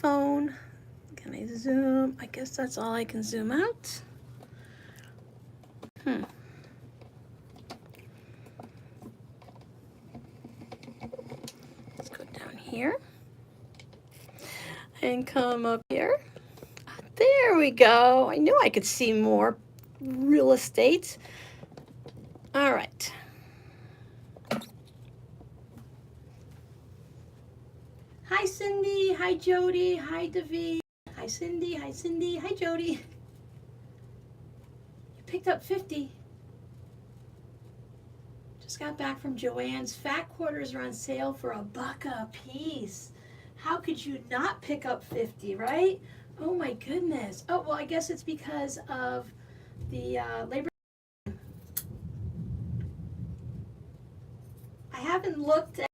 phone. Can I zoom? I guess that's all I can zoom out. Let's go down here and come up here. There we go. I knew I could see more real estate. All right. Hi, Cindy. Hi, Jody. Hi, David. Hi, Cindy. Hi, Cindy. Hi, Jody. You picked up 50. Just got back from Joann's. Fat quarters are on sale for $1 a piece. How could you not pick up 50, right? Oh my goodness. Oh, well, I guess it's because of the Labor Day. I haven't looked at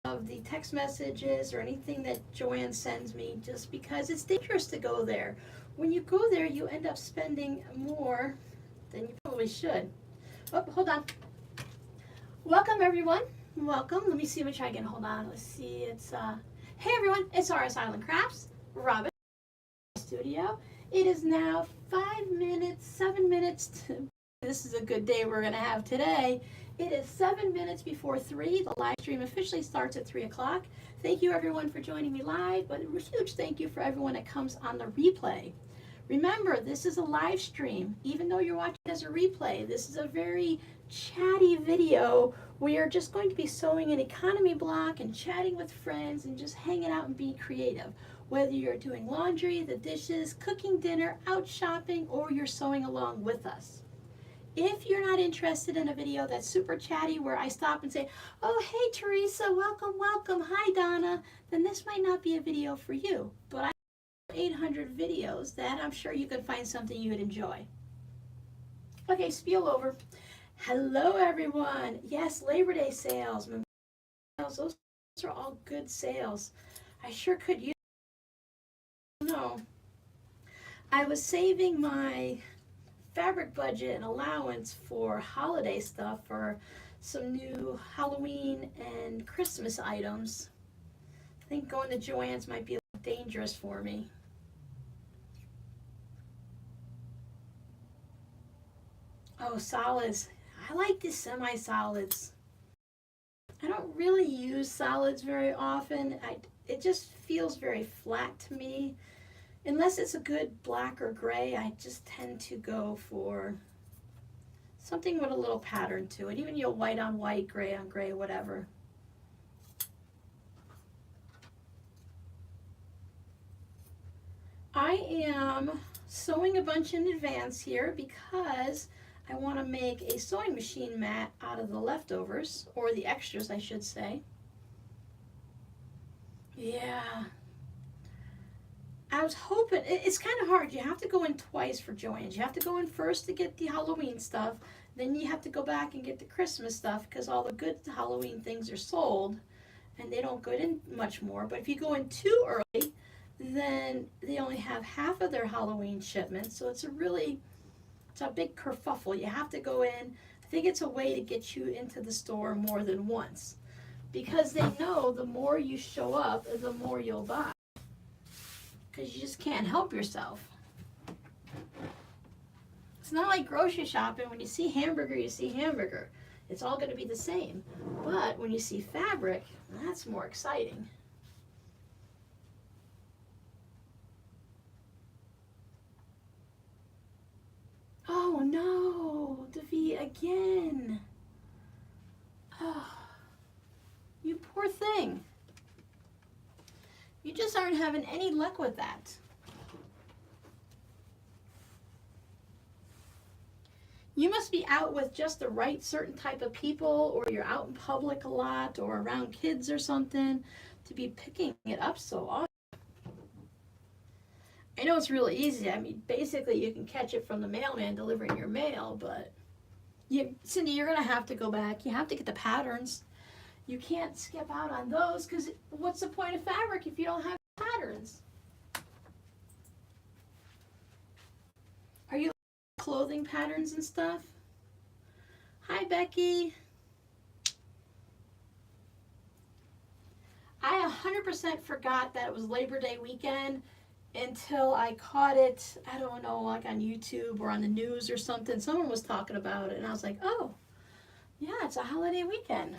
of the text messages or anything that Joann sends me just because it's dangerous to go there. When you go there, you end up spending more than you probably should. Oh, hold on. Welcome, everyone. Welcome. Let me see which I can hold on. Let's see. It's hey everyone. It's RsIslandCrafts. Robin studio. It is now 7 minutes to. This is a good day we're gonna have today. It is 7 minutes before 3. The live stream officially starts at 3 o'clock. Thank you everyone for joining me live, but a huge thank you for everyone that comes on the replay. Remember, this is a live stream. Even though you're watching as a replay, this is a very chatty video. We are just going to be sewing an economy block and chatting with friends and just hanging out and being creative. Whether you're doing laundry, the dishes, cooking dinner, out shopping, or you're sewing along with us. If you're not interested in a video that's super chatty where I stop and say, oh, hey, Teresa, welcome, welcome. Hi, Donna. Then this might not be a video for you. But I have 800 videos that I'm sure you could find something you would enjoy. Okay, spiel over. Hello, everyone. Yes, Labor Day sales. Those are all good sales. I sure could use. No. I was saving my fabric budget and allowance for holiday stuff for some new Halloween and Christmas items. I think going to Joann's might be a little dangerous for me. Oh, solids. I like the semi-solids. I don't really use solids very often. It just feels very flat to me. Unless it's a good black or gray, I just tend to go for something with a little pattern to it. Even white on white, gray on gray, whatever. I am sewing a bunch in advance here because I want to make a sewing machine mat out of the leftovers, or the extras, I should say. Yeah. I was hoping, it's kind of hard. You have to go in twice for Joann's. You have to go in first to get the Halloween stuff. Then you have to go back and get the Christmas stuff because all the good Halloween things are sold and they don't go in much more. But if you go in too early, then they only have half of their Halloween shipments. So it's a big kerfuffle. You have to go in. I think it's a way to get you into the store more than once because they know the more you show up, the more you'll buy. Because you just can't help yourself. It's not like grocery shopping. When you see hamburger, you see hamburger. It's all going to be the same. But when you see fabric, that's more exciting. Oh no, Devi again. Oh, you poor thing. You just aren't having any luck with that. You must be out with just the right certain type of people, or you're out in public a lot or around kids or something to be picking it up so often. I know it's really easy. I mean, basically you can catch it from the mailman delivering your mail, but Cindy, you're going to have to go back. You have to get the patterns. You can't skip out on those because what's the point of fabric if you don't have patterns? Are you clothing patterns and stuff? Hi, Becky. I 100% forgot that it was Labor Day weekend until I caught it, I don't know, like on YouTube or on the news or something. Someone was talking about it, and I was like, oh, yeah, it's a holiday weekend.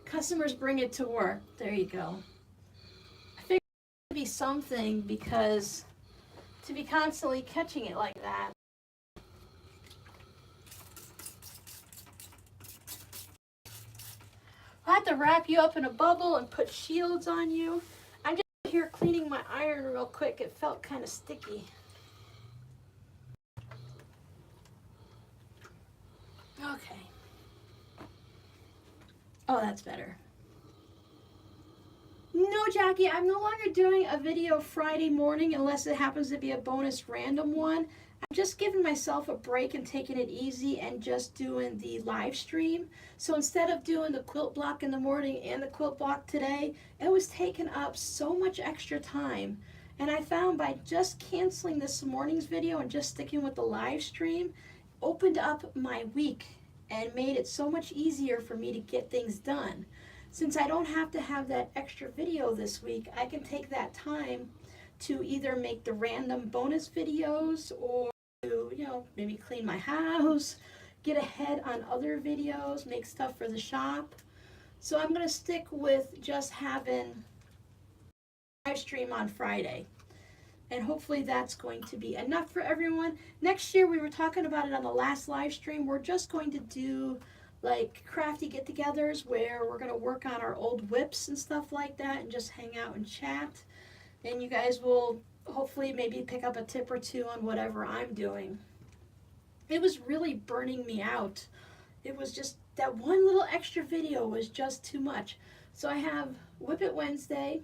Customers bring it to work. There you go. I figured it would be something because to be constantly catching it like that. I have to wrap you up in a bubble and put shields on you. I'm just here cleaning my iron real quick. It felt kind of sticky. Okay. Oh, that's better. No, Jackie, I'm no longer doing a video Friday morning unless it happens to be a bonus random one. I'm just giving myself a break and taking it easy and just doing the live stream. So instead of doing the quilt block in the morning and the quilt block today, it was taking up so much extra time. And I found by just canceling this morning's video and just sticking with the live stream, opened up my week and made it so much easier for me to get things done. Since I don't have to have that extra video this week, I can take that time to either make the random bonus videos or to, maybe clean my house, get ahead on other videos, make stuff for the shop. So I'm going to stick with just having a live stream on Friday. And hopefully that's going to be enough for everyone. Next year, we were talking about it on the last live stream, we're just going to do like crafty get-togethers where we're going to work on our old whips and stuff like that and just hang out and chat. And you guys will hopefully maybe pick up a tip or two on whatever I'm doing. It was really burning me out. It was just that one little extra video was just too much. So I have Whip It Wednesday,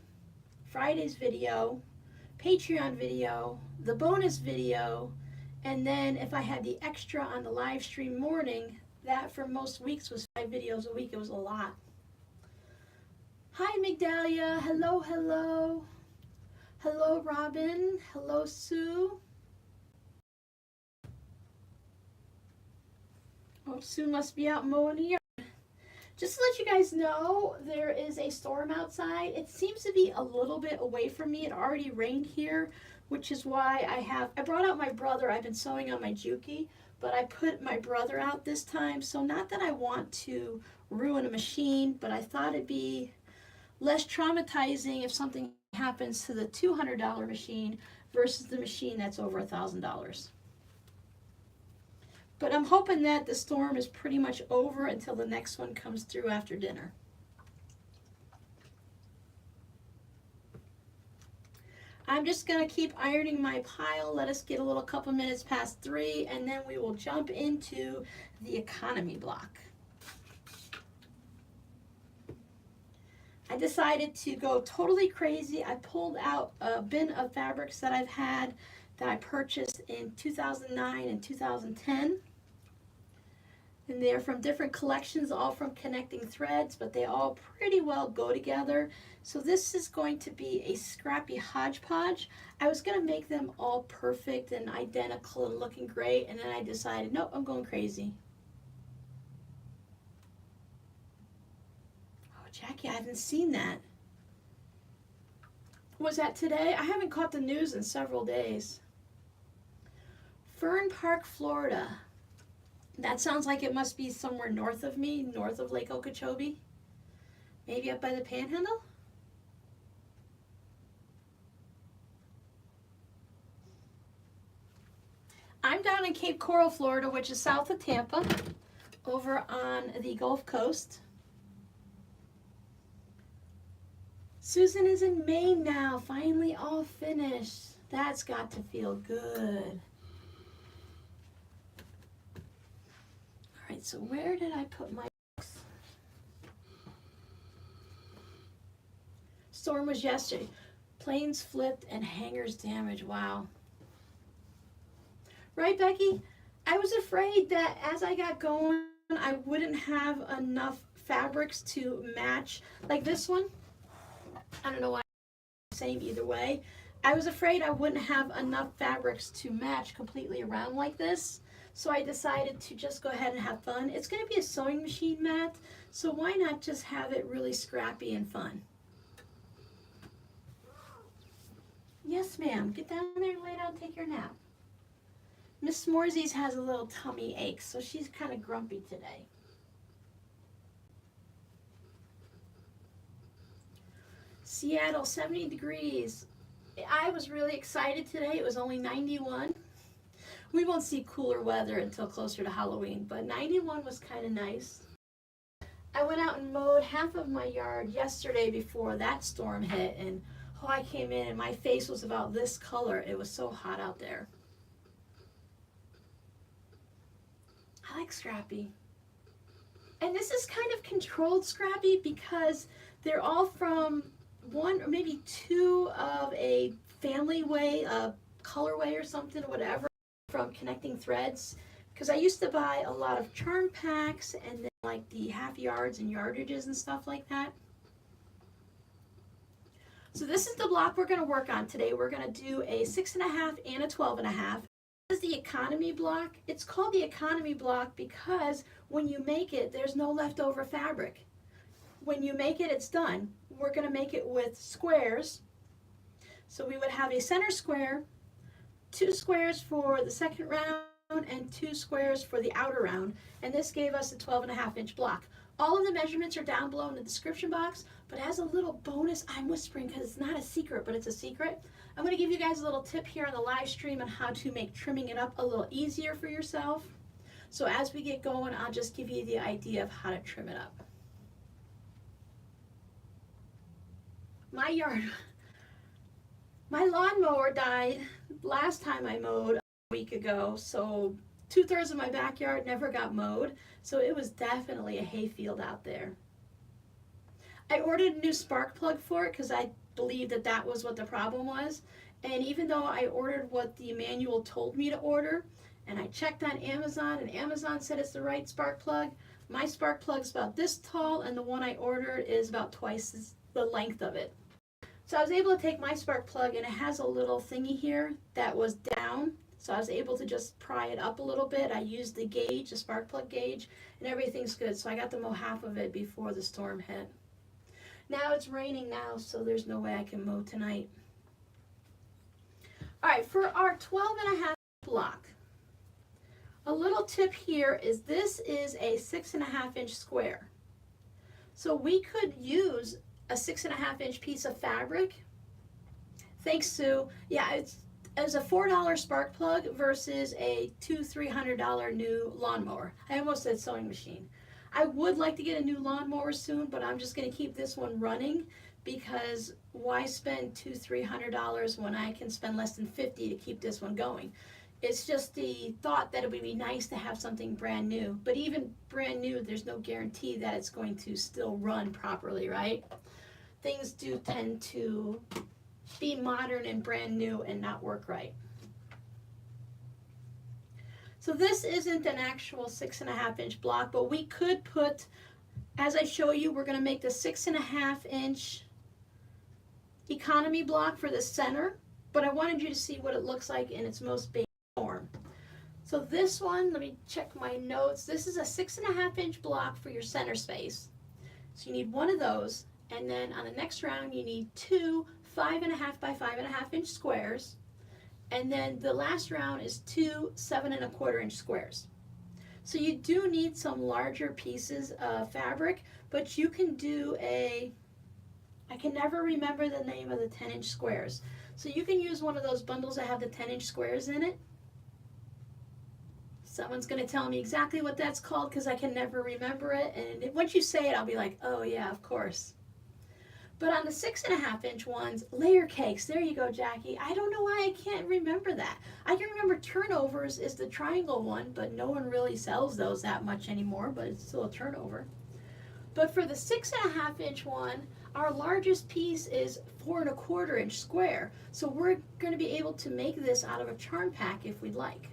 Friday's video, Patreon video, the bonus video, and then if I had the extra on the live stream morning, that for most weeks was 5 videos a week. It was a lot. Hi, Migdalia. Hello, hello. Hello, Robin. Hello, Sue. Oh, Sue must be out mowing the yard. Just to let you guys know, there is a storm outside. It seems to be a little bit away from me. It already rained here, which is why I brought out my brother. I've been sewing on my Juki, but I put my brother out this time. So not that I want to ruin a machine, but I thought it'd be less traumatizing if something happens to the $200 machine versus the machine that's over $1,000. But I'm hoping that the storm is pretty much over until the next one comes through after dinner. I'm just going to keep ironing my pile. Let us get a little couple minutes past 3, and then we will jump into the economy block. I decided to go totally crazy. I pulled out a bin of fabrics that I've had that I purchased in 2009 and 2010. And they're from different collections, all from Connecting Threads, but they all pretty well go together. So this is going to be a scrappy hodgepodge. I was going to make them all perfect and identical and looking great, and then I decided, nope, I'm going crazy. Oh, Jackie, I haven't seen that. Was that today? I haven't caught the news in several days. Fern Park, Florida. That sounds like it must be somewhere north of me, north of Lake Okeechobee. Maybe up by the Panhandle? I'm down in Cape Coral, Florida, which is south of Tampa, over on the Gulf Coast. Susan is in Maine now, finally all finished. That's got to feel good. So where did I put my books? Storm was yesterday. Planes flipped and hangars damaged. Wow. Right, Becky? I was afraid that as I got going, I wouldn't have enough fabrics to match. Like this one. I don't know why I'm saying either way. I was afraid I wouldn't have enough fabrics to match completely around like this. So I decided to just go ahead and have fun. It's going to be a sewing machine mat, so why not just have it really scrappy and fun? Yes, ma'am. Get down there and lay down and take your nap. Miss S'moresy's has a little tummy ache, so she's kind of grumpy today. Seattle, 70 degrees. I was really excited today. It was only 91. We won't see cooler weather until closer to Halloween, but 91 was kind of nice. I went out and mowed half of my yard yesterday before that storm hit, and oh, I came in and my face was about this color. It was so hot out there. I like scrappy. And this is kind of controlled scrappy because they're all from one or maybe two of a family way, a colorway or something, whatever, from Connecting Threads. Because I used to buy a lot of charm packs and then like the half yards and yardages and stuff like that. So this is the block we're going to work on today. We're going to do a 6.5 and a 12.5. This is the economy block. It's called the economy block because when you make it, there's no leftover fabric. When you make it, it's done. We're going to make it with squares. So we would have a center square, 2 squares for the second round, and 2 squares for the outer round, and this gave us a 12.5-inch block. All of the measurements are down below in the description box, but as a little bonus, I'm whispering because it's not a secret, but it's a secret. I'm going to give you guys a little tip here on the live stream on how to make trimming it up a little easier for yourself. So as we get going, I'll just give you the idea of how to trim it up. My lawnmower died last time I mowed a week ago, so 2/3 of my backyard never got mowed, so it was definitely a hayfield out there. I ordered a new spark plug for it because I believed that that was what the problem was, and even though I ordered what the manual told me to order, and I checked on Amazon, and Amazon said it's the right spark plug, my spark plug is about this tall, and the one I ordered is about twice the length of it. So I was able to take my spark plug, and it has a little thingy here that was down, so I was able to just pry it up a little bit. I used the gauge, the spark plug gauge, and everything's good. So I got to mow half of it before the storm hit. Now it's raining now, so there's no way I can mow tonight. All right, for our 12.5 block, a little tip here is this is a 6.5-inch square. So we could use a 6.5-inch piece of fabric. Thanks, Sue. Yeah, it's a $4 spark plug versus a $200-300 new lawnmower. I almost said sewing machine. I would like to get a new lawnmower soon, but I'm just going to keep this one running because why spend $200-300 when I can spend less than $50 to keep this one going? It's just the thought that it would be nice to have something brand new, but even brand new, there's no guarantee that it's going to still run properly, right? Things do tend to be modern and brand new and not work right. So this isn't an actual 6.5-inch block, but we could put, as I show you, we're going to make the 6.5-inch economy block for the center, but I wanted you to see what it looks like in its most basic form. So this one, let me check my notes. This is a 6.5-inch block for your center space. So you need one of those, and then on the next round you need 2 5.5 by 5.5-inch squares, and then the last round is 2 7.25-inch squares. So you do need some larger pieces of fabric, but you can do I can never remember the name of the 10-inch squares. So you can use one of those bundles that have the 10-inch squares in it. Someone's going to tell me exactly what that's called because I can never remember it, and once you say it, I'll be like, oh yeah, of course. But on the 6.5-inch ones, layer cakes, there you go, Jackie. I don't know why I can't remember that. I can remember turnovers is the triangle one, but no one really sells those that much anymore, but it's still a turnover. But for the 6.5-inch one, our largest piece is 4.25-inch square. So we're going to be able to make this out of a charm pack if we'd like.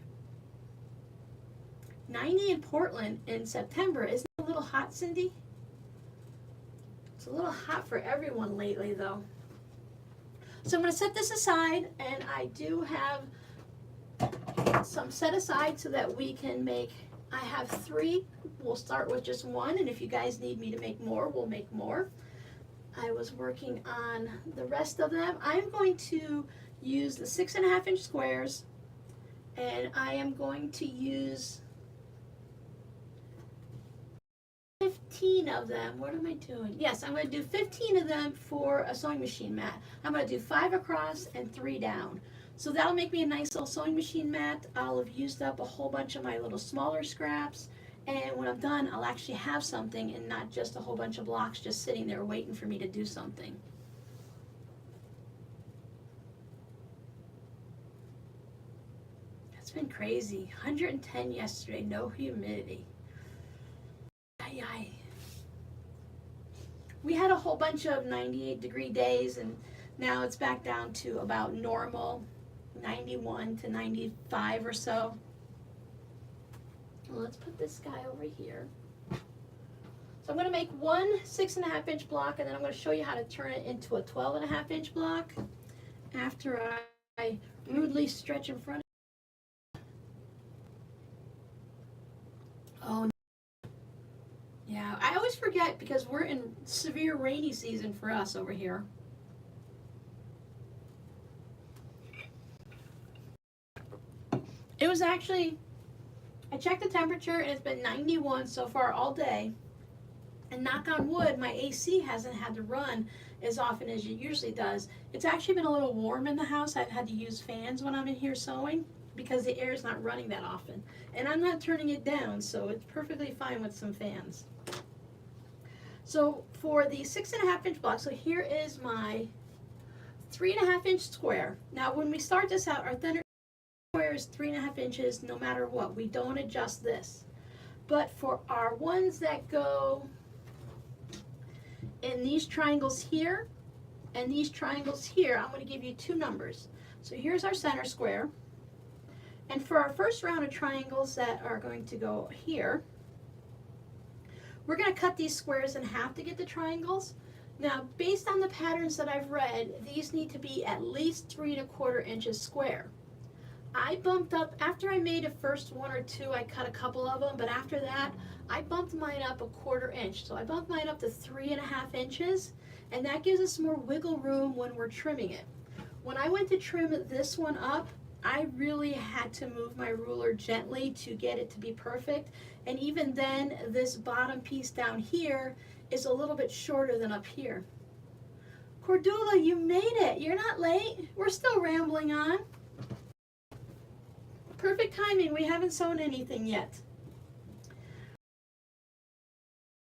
90 in Portland in September. Isn't it a little hot, Cindy? It's a little hot for everyone lately, though. So I'm going to set this aside, and I do have some set aside so that we can make, I have 3. We'll start with just 1, and if you guys need me to make more, we'll make more. I was working on the rest of them. I'm going to use the 6.5 inch squares, and I am going to use 15 of them. What am I doing? Yes, I'm going to do 15 of them for a sewing machine mat. I'm going to do 5 across and 3 down. So that'll make me a nice little sewing machine mat. I'll have used up a whole bunch of my little smaller scraps, and when I'm done, I'll actually have something and not just a whole bunch of blocks just sitting there waiting for me to do something. It's been crazy. 110 yesterday, no humidity. We had a whole bunch of 98-degree days, and now it's back down to about normal, 91 to 95 or so. Well, let's put this guy over here. So I'm going to make one 6.5 inch block, and then I'm going to show you how to turn it into a 12.5 inch block after I rudely stretch in front of. Oh, yeah, I always forget because we're in severe rainy season for us over here. It was actually, I checked the temperature and it's been 91 so far all day. And knock on wood, my AC hasn't had to run as often as it usually does. It's actually been a little warm in the house. I've had to use fans when I'm in here sewing because the air is not running that often. And I'm not turning it down, so it's perfectly fine with some fans. So for the 6.5 inch block, so here is my 3.5 inch square. Now when we start this out, our thinner square is 3.5 inches no matter what. We don't adjust this. But for our ones that go in these triangles here and these triangles here, I'm going to give you 2 numbers. So here's our center square. And for our first round of triangles that are going to go here, we're going to cut these squares in half to get the triangles. Now, based on the patterns that I've read, these need to be at least 3¼ inches square. I bumped up, after I made a first 1 or 2, I cut a couple of them, but after that, I bumped mine up 1/4 inch. So I bumped mine up to 3.5 inches, and that gives us more wiggle room when we're trimming it. When I went to trim this one up, I really had to move my ruler gently to get it to be perfect. And even then, this bottom piece down here is a little bit shorter than up here. Cordula, you made it. You're not late. We're still rambling on. Perfect timing. We haven't sewn anything yet.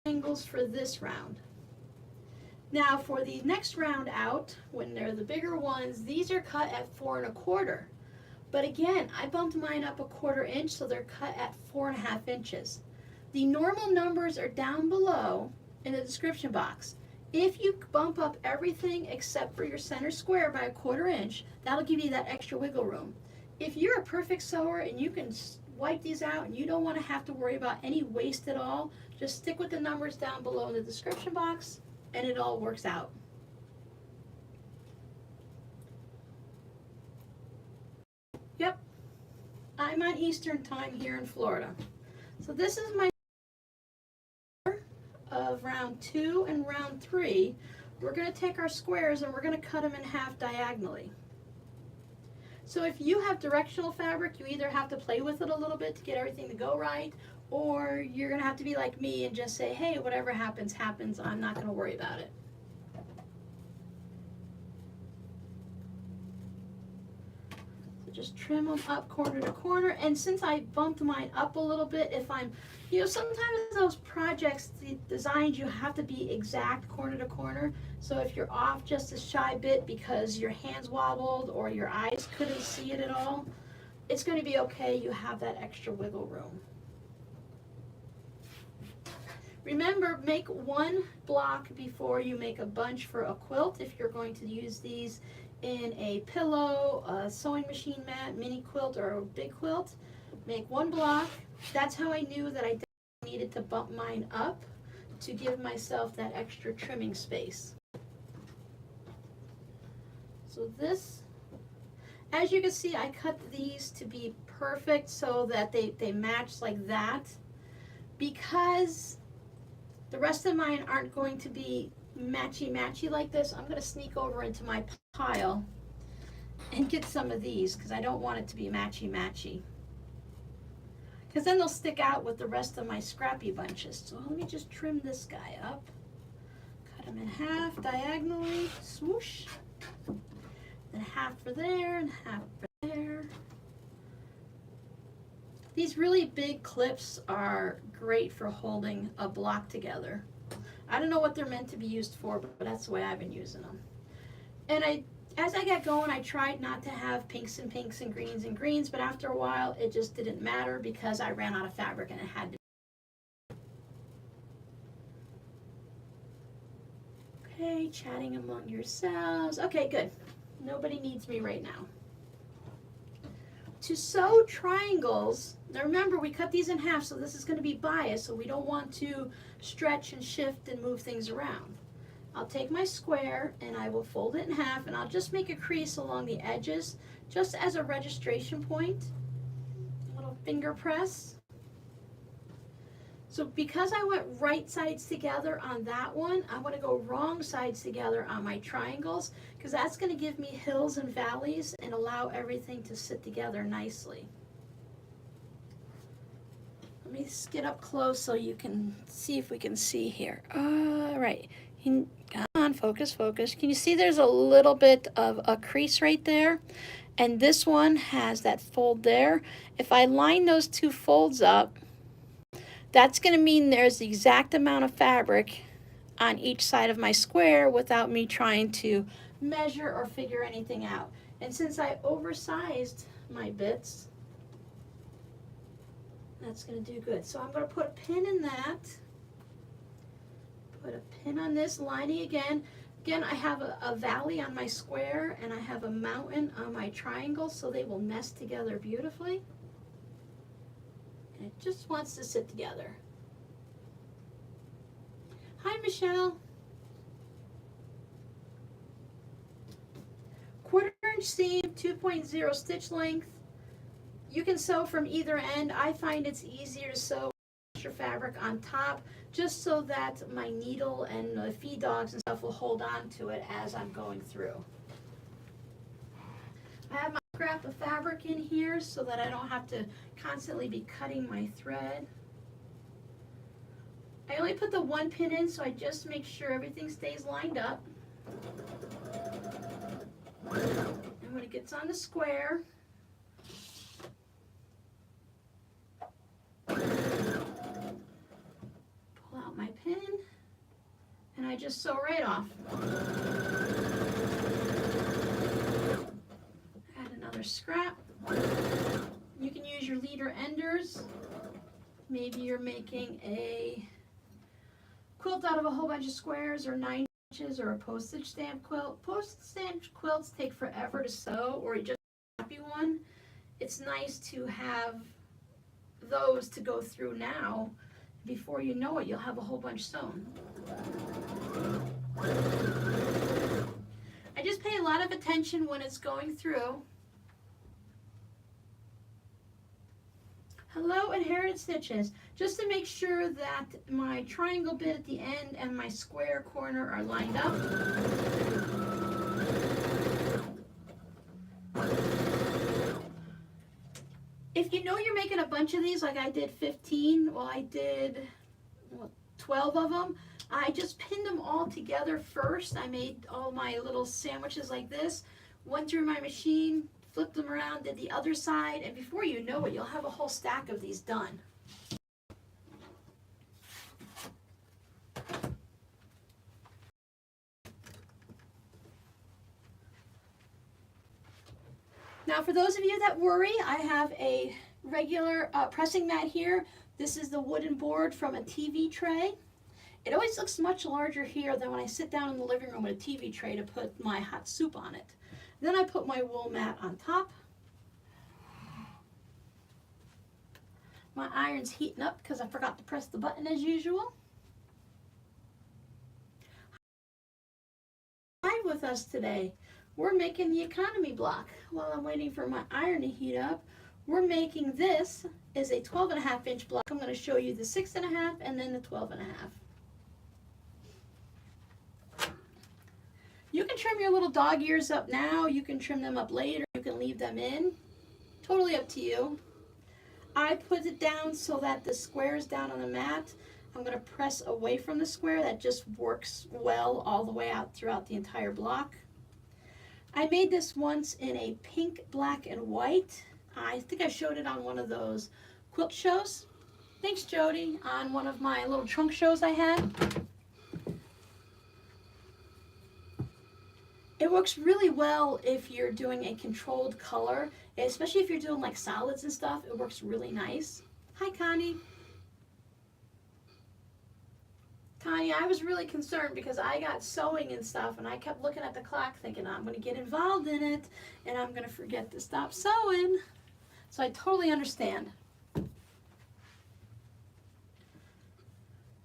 Angles for this round. Now for the next round out, when they're the bigger ones, these are cut at 4¼ But again, I bumped mine up 1/4 inch, so they're cut at 4.5 inches. The normal numbers are down below in the description box. If you bump up everything except for your center square by 1/4 inch, that'll give you that extra wiggle room. If you're a perfect sewer and you can wipe these out and you don't want to have to worry about any waste at all, just stick with the numbers down below in the description box and it all works out. Yep, I'm on Eastern time here in Florida. So this is my of round 2 and round 3. We're going to take our squares and we're going to cut them in half diagonally. So if you have directional fabric, you either have to play with it a little bit to get everything to go right, or you're going to have to be like me and just say, hey, whatever happens, happens. I'm not going to worry about it. Just trim them up corner to corner. And since I bumped mine up a little bit, if I'm, you know, sometimes those projects, the designs, you have to be exact corner to corner. So if you're off just a shy bit because your hands wobbled or your eyes couldn't see it at all, it's going to be okay. You have that extra wiggle room. Remember, make one block before you make a bunch for a quilt if you're going to use these in a pillow, a sewing machine mat, mini quilt, or a big quilt. Make one block. That's how I knew that I needed to bump mine up to give myself that extra trimming space. So this, as you can see, I cut these to be perfect so that they match like that. Because the rest of mine aren't going to be matchy-matchy like this, I'm going to sneak over into my pile and get some of these because I don't want it to be matchy-matchy. Because then they'll stick out with the rest of my scrappy bunches. So let me just trim this guy up. Cut him in half diagonally, swoosh. Then half for there and half for there. These really big clips are great for holding a block together. I don't know what they're meant to be used for, but that's the way I've been using them. And as I got going, I tried not to have pinks and pinks and greens, but after a while, it just didn't matter because I ran out of fabric and it had to. Okay, chatting among yourselves. Okay, good. Nobody needs me right now. To sew triangles, now remember we cut these in half, so this is going to be biased, so we don't want to stretch and shift and move things around. I'll take my square and I will fold it in half, and I'll just make a crease along the edges just as a registration point. A little finger press. So because I went right sides together on that one, I'm going to go wrong sides together on my triangles because that's going to give me hills and valleys and allow everything to sit together nicely. Let me get up close so you can see if we can see here. All right. Come on, focus, focus. Can you see there's a little bit of a crease right there? And this one has that fold there. If I line those two folds up, that's going to mean there's the exact amount of fabric on each side of my square without me trying to measure or figure anything out. And since I oversized my bits, that's going to do good. So I'm going to put a pin in that. Put a pin on this, lining again. Again, I have a valley on my square and I have a mountain on my triangle, so they will nest together beautifully. And it just wants to sit together. Hi, Michelle. 1/4 inch seam, 2.0 stitch length. You can sew from either end. I find it's easier to sew extra fabric on top just so that my needle and the feed dogs and stuff will hold on to it as I'm going through. I have my scrap of fabric in here so that I don't have to constantly be cutting my thread. I only put the one pin in, so I just make sure everything stays lined up. And when it gets on the square, pull out my pin, and I just sew right off. Add another scrap. You can use your leader enders. Maybe you're making a quilt out of a whole bunch of squares or 9 inches or a postage stamp quilt. Postage stamp quilts take forever to sew, or just a happy one. It's nice to have those to go through now. Before you know it, you'll have a whole bunch sewn. I just pay a lot of attention when it's going through. Hello, Inherited Stitches. Just to make sure that my triangle bit at the end and my square corner are lined up. If you know you're making a bunch of these, like I did 15, well I did 12 of them, I just pinned them all together first. I made all my little sandwiches like this, went through my machine, flipped them around, did the other side, and before you know it, you'll have a whole stack of these done. Now for those of you that worry, I have a regular pressing mat here. This is the wooden board from a TV tray. It always looks much larger here than when I sit down in the living room with a TV tray to put my hot soup on it. Then I put my wool mat on top. My iron's heating up because I forgot to press the button as usual. Live with us today. We're making the economy block. While I'm waiting for my iron to heat up, we're making this is a 12.5 inch block. I'm going to show you the 6.5 and then the 12.5. You can trim your little dog ears up now. You can trim them up later. You can leave them in. Totally up to you. I put it down so that the square is down on the mat. I'm going to press away from the square. That just works well all the way out throughout the entire block. I made this once in a pink, black, and white. I think I showed it on one of those quilt shows. Thanks, Jody, on one of my little trunk shows I had. It works really well if you're doing a controlled color, especially if you're doing like solids and stuff. It works really nice. Hi, Connie. Connie, I was really concerned because I got sewing and stuff and I kept looking at the clock thinking I'm going to get involved in it and I'm going to forget to stop sewing. So I totally understand.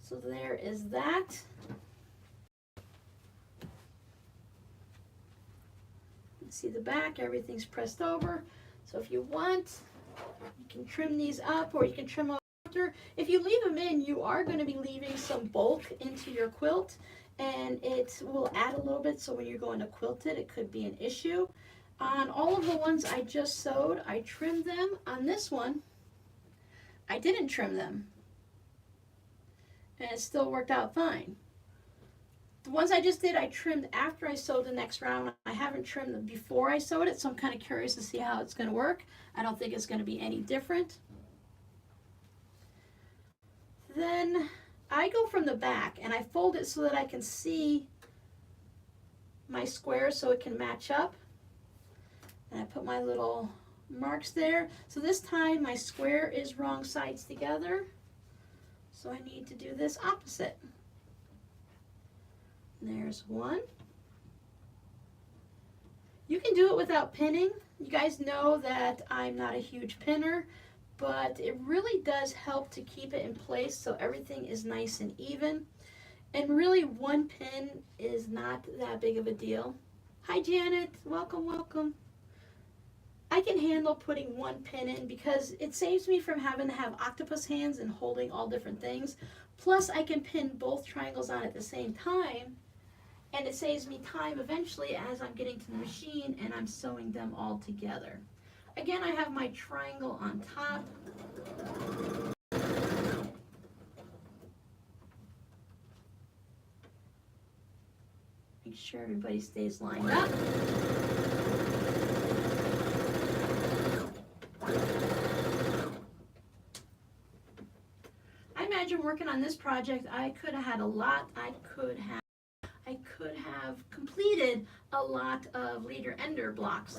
So there is that. See the back, everything's pressed over. So if you want, you can trim these up or you can trim them after. If you leave them in, you are going to be leaving some bulk into your quilt and it will add a little bit, so when you're going to quilt it, it could be an issue. On all of the ones I just sewed, I trimmed them. On this one, I didn't trim them and it still worked out fine. The ones I just did, I trimmed after I sewed the next round. I haven't trimmed them before I sewed it, so I'm kind of curious to see how it's going to work. I don't think it's going to be any different. Then I go from the back and I fold it so that I can see my square so it can match up. And I put my little marks there. So this time my square is wrong sides together. So I need to do this opposite. There's one. You can do it without pinning. You guys know that I'm not a huge pinner, but it really does help to keep it in place so everything is nice and even. And really, one pin is not that big of a deal. Hi, Janet. Welcome, welcome. I can handle putting one pin in because it saves me from having to have octopus hands and holding all different things. Plus, I can pin both triangles on at the same time. And it saves me time eventually as I'm getting to the machine and I'm sewing them all together. Again, I have my triangle on top. Make sure everybody stays lined up. I imagine working on this project, I could have had a lot. I could have completed a lot of leader ender blocks.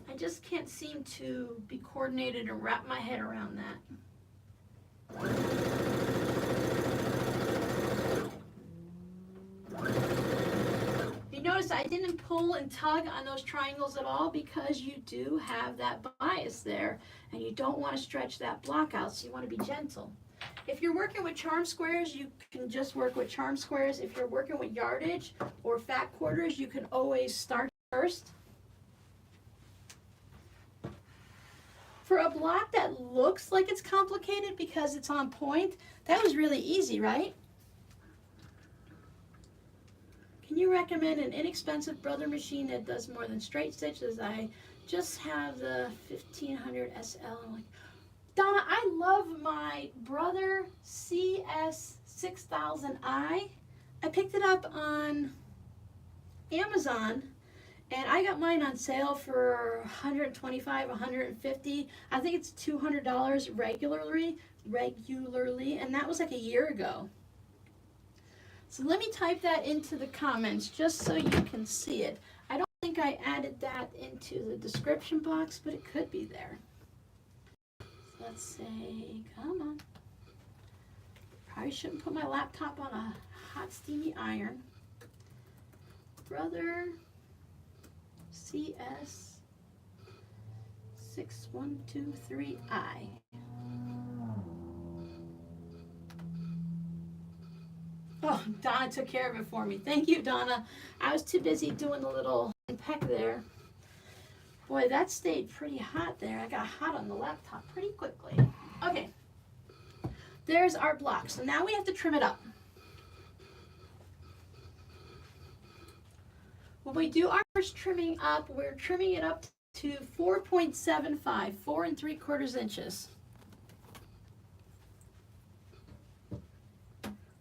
I just can't seem to be coordinated and wrap my head around that. You notice I didn't pull and tug on those triangles at all because you do have that bias there and you don't want to stretch that block out, so you want to be gentle. If you're working with charm squares, you can just work with charm squares. If you're working with yardage or fat quarters, you can always start first. For a block that looks like it's complicated because it's on point, that was really easy, right? Can you recommend an inexpensive brother machine that does more than straight stitches? I just have the 1500 SL. I'm like, Donna, I love my Brother CS6000i. I picked it up on Amazon and I got mine on sale for $125, $150. I think it's $200 regularly, and that was like a year ago. So let me type that into the comments just so you can see it. I don't think I added that into the description box, but it could be there. Let's say, come on. Probably shouldn't put my laptop on a hot steamy iron. Brother CS6123i. Oh, Donna took care of it for me. Thank you, Donna. I was too busy doing the little peck there. Boy, that stayed pretty hot there. I got hot on the laptop pretty quickly. Okay, there's our block. So now we have to trim it up. When we do our first trimming up, we're trimming it up to 4.75, 4 3/4 inches.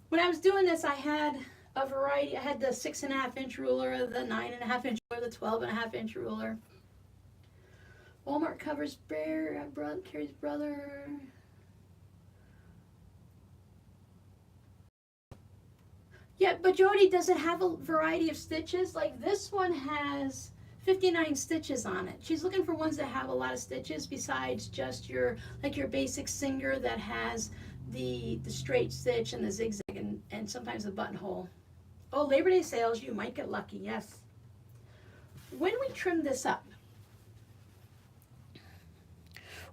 When I was doing this, I had a variety. I had the 6.5 inch ruler, the 9.5 inch ruler, the 12.5 inch ruler. Walmart covers Bear, Carrie's brother. Yeah, but Jody, does it have a variety of stitches? Like this one has 59 stitches on it. She's looking for ones that have a lot of stitches besides just your basic Singer that has the straight stitch and the zigzag and sometimes the buttonhole. Oh, Labor Day sales, you might get lucky, yes. When we trim this up,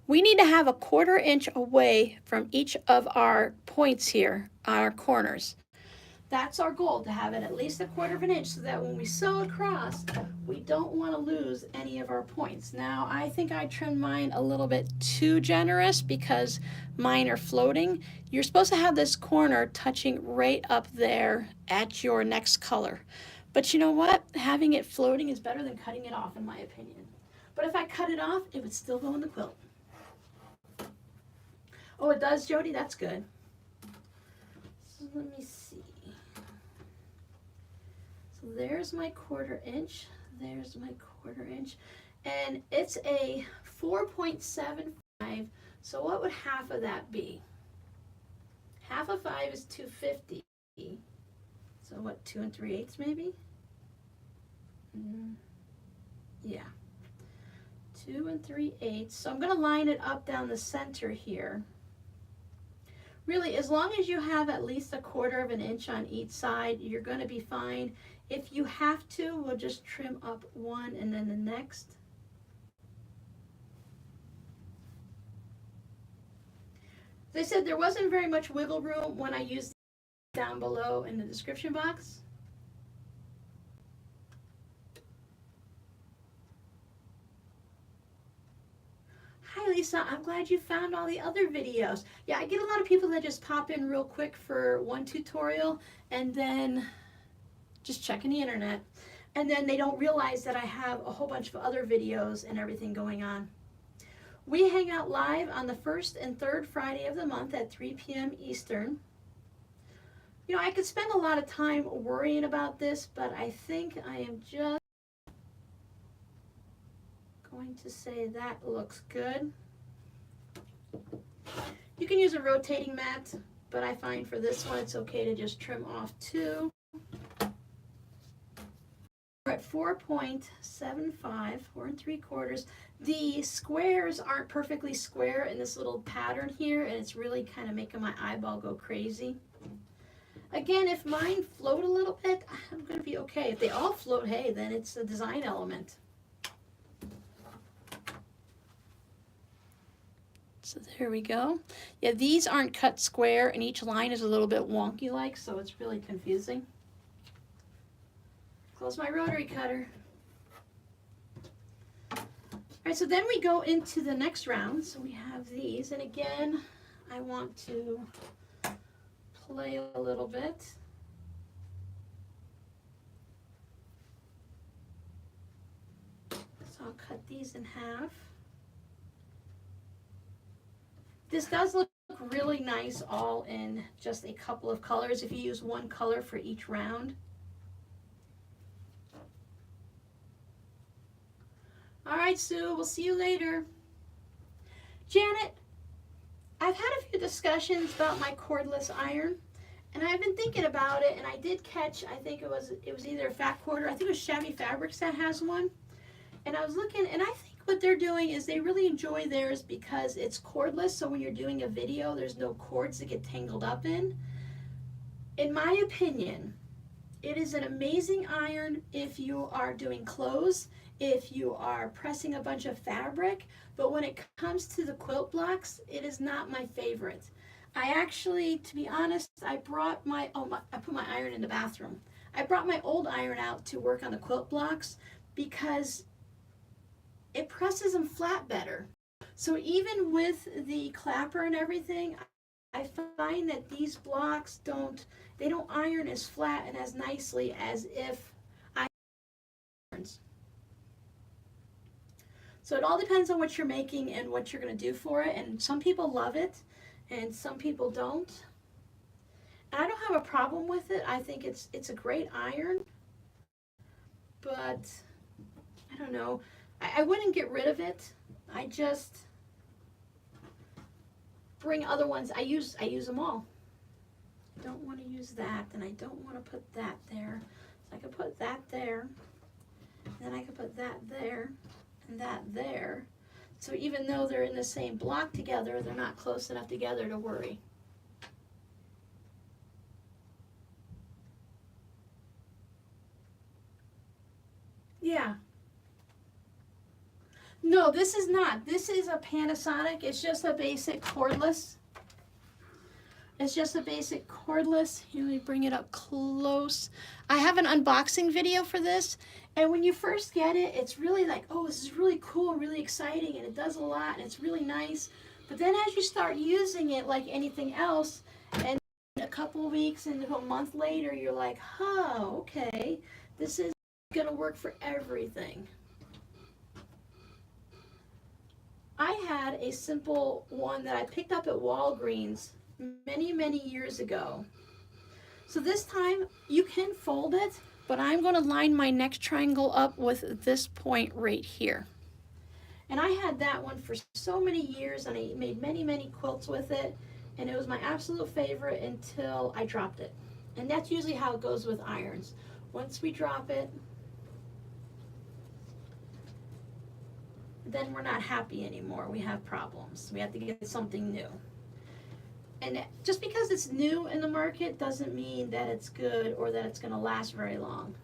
we need to have a 1/4 inch away from each of our points here, our corners. That's our goal, to have it at least a 1/4 inch so that when we sew across, we don't want to lose any of our points. Now, I think I trimmed mine a little bit too generous because mine are floating. You're supposed to have this corner touching right up there at your next color. But you know what? Having it floating is better than cutting it off, in my opinion. But if I cut it off, it would still go in the quilt. Oh, it does, Jody? That's good. So let me see. So there's my 1/4 inch. There's my 1/4 inch. And it's a 4.75. So what would half of that be? Half of 5 is 250. So what, 2 3/8 maybe? Yeah. 2 3/8. So I'm going to line it up down the center here. Really, as long as you have at least a 1/4 inch on each side, you're going to be fine. If you have to, we'll just trim up one and then the next. As I said, there wasn't very much wiggle room when I used it down below in the description box. Hi Lisa, I'm glad you found all the other videos. Yeah, I get a lot of people that just pop in real quick for one tutorial and then just checking the internet. And then they don't realize that I have a whole bunch of other videos and everything going on. We hang out live on the 1st and 3rd Friday of the month at 3 p.m. Eastern. You know, I could spend a lot of time worrying about this, but I think I am just going to say that looks good. You can use a rotating mat, but I find for this one it's okay to just trim off 2. We're at 4.75, 4 3/4. The squares aren't perfectly square in this little pattern here, and it's really kind of making my eyeball go crazy. Again, if mine float a little bit, I'm going to be okay. If they all float, hey, then it's a design element. So there we go. Yeah, these aren't cut square, and each line is a little bit wonky like, so it's really confusing. Close my rotary cutter. All right, so then we go into the next round. So we have these, and again, I want to play a little bit. So I'll cut these in half. This does look really nice all in just a couple of colors if you use one color for each round. All right, Sue, we'll see you later. Janet, I've had a few discussions about my cordless iron, and I've been thinking about it, and I did catch, I think it was either a Fat Quarter, I think it was Shabby Fabrics that has one, and I was looking, and I think what they're doing is they really enjoy theirs because it's cordless, so when you're doing a video, there's no cords to get tangled up in. In my opinion, it is an amazing iron if you are doing clothes, if you are pressing a bunch of fabric, but when it comes to the quilt blocks, it is not my favorite. I actually, to be honest, I brought I put my iron in the bathroom. I brought my old iron out to work on the quilt blocks because it presses them flat better. So even with the clapper and everything, I find that these blocks don't iron as flat and as nicely as if I irons. So it all depends on what you're making and what you're going to do for it. And some people love it and some people don't. And I don't have a problem with it. I think it's a great iron. But I don't know. I wouldn't get rid of it. I just bring other ones. I use them all. I don't want to use that, and I don't want to put that there. So I could put that there, and then I could put that there, and that there. So even though they're in the same block together, they're not close enough together to worry. Yeah. No, this is not. This is a Panasonic. It's just a basic cordless. It's just a basic cordless. Here, let me bring it up close. I have an unboxing video for this. And when you first get it, it's really like, oh, this is really cool, really exciting, and it does a lot, and it's really nice. But then as you start using it like anything else, and a couple weeks and a month later, you're like, oh, okay, this is going to work for everything. I had a simple one that I picked up at Walgreens many years ago. So this time you can fold it, but I'm going to line my next triangle up with this point right here. And I had that one for so many years, and I made many quilts with it, and it was my absolute favorite until I dropped it. And that's usually how it goes with irons. Once we drop it, then we're not happy anymore. We have problems. We have to get something new. And just because it's new in the market doesn't mean that it's good or that it's going to last very long.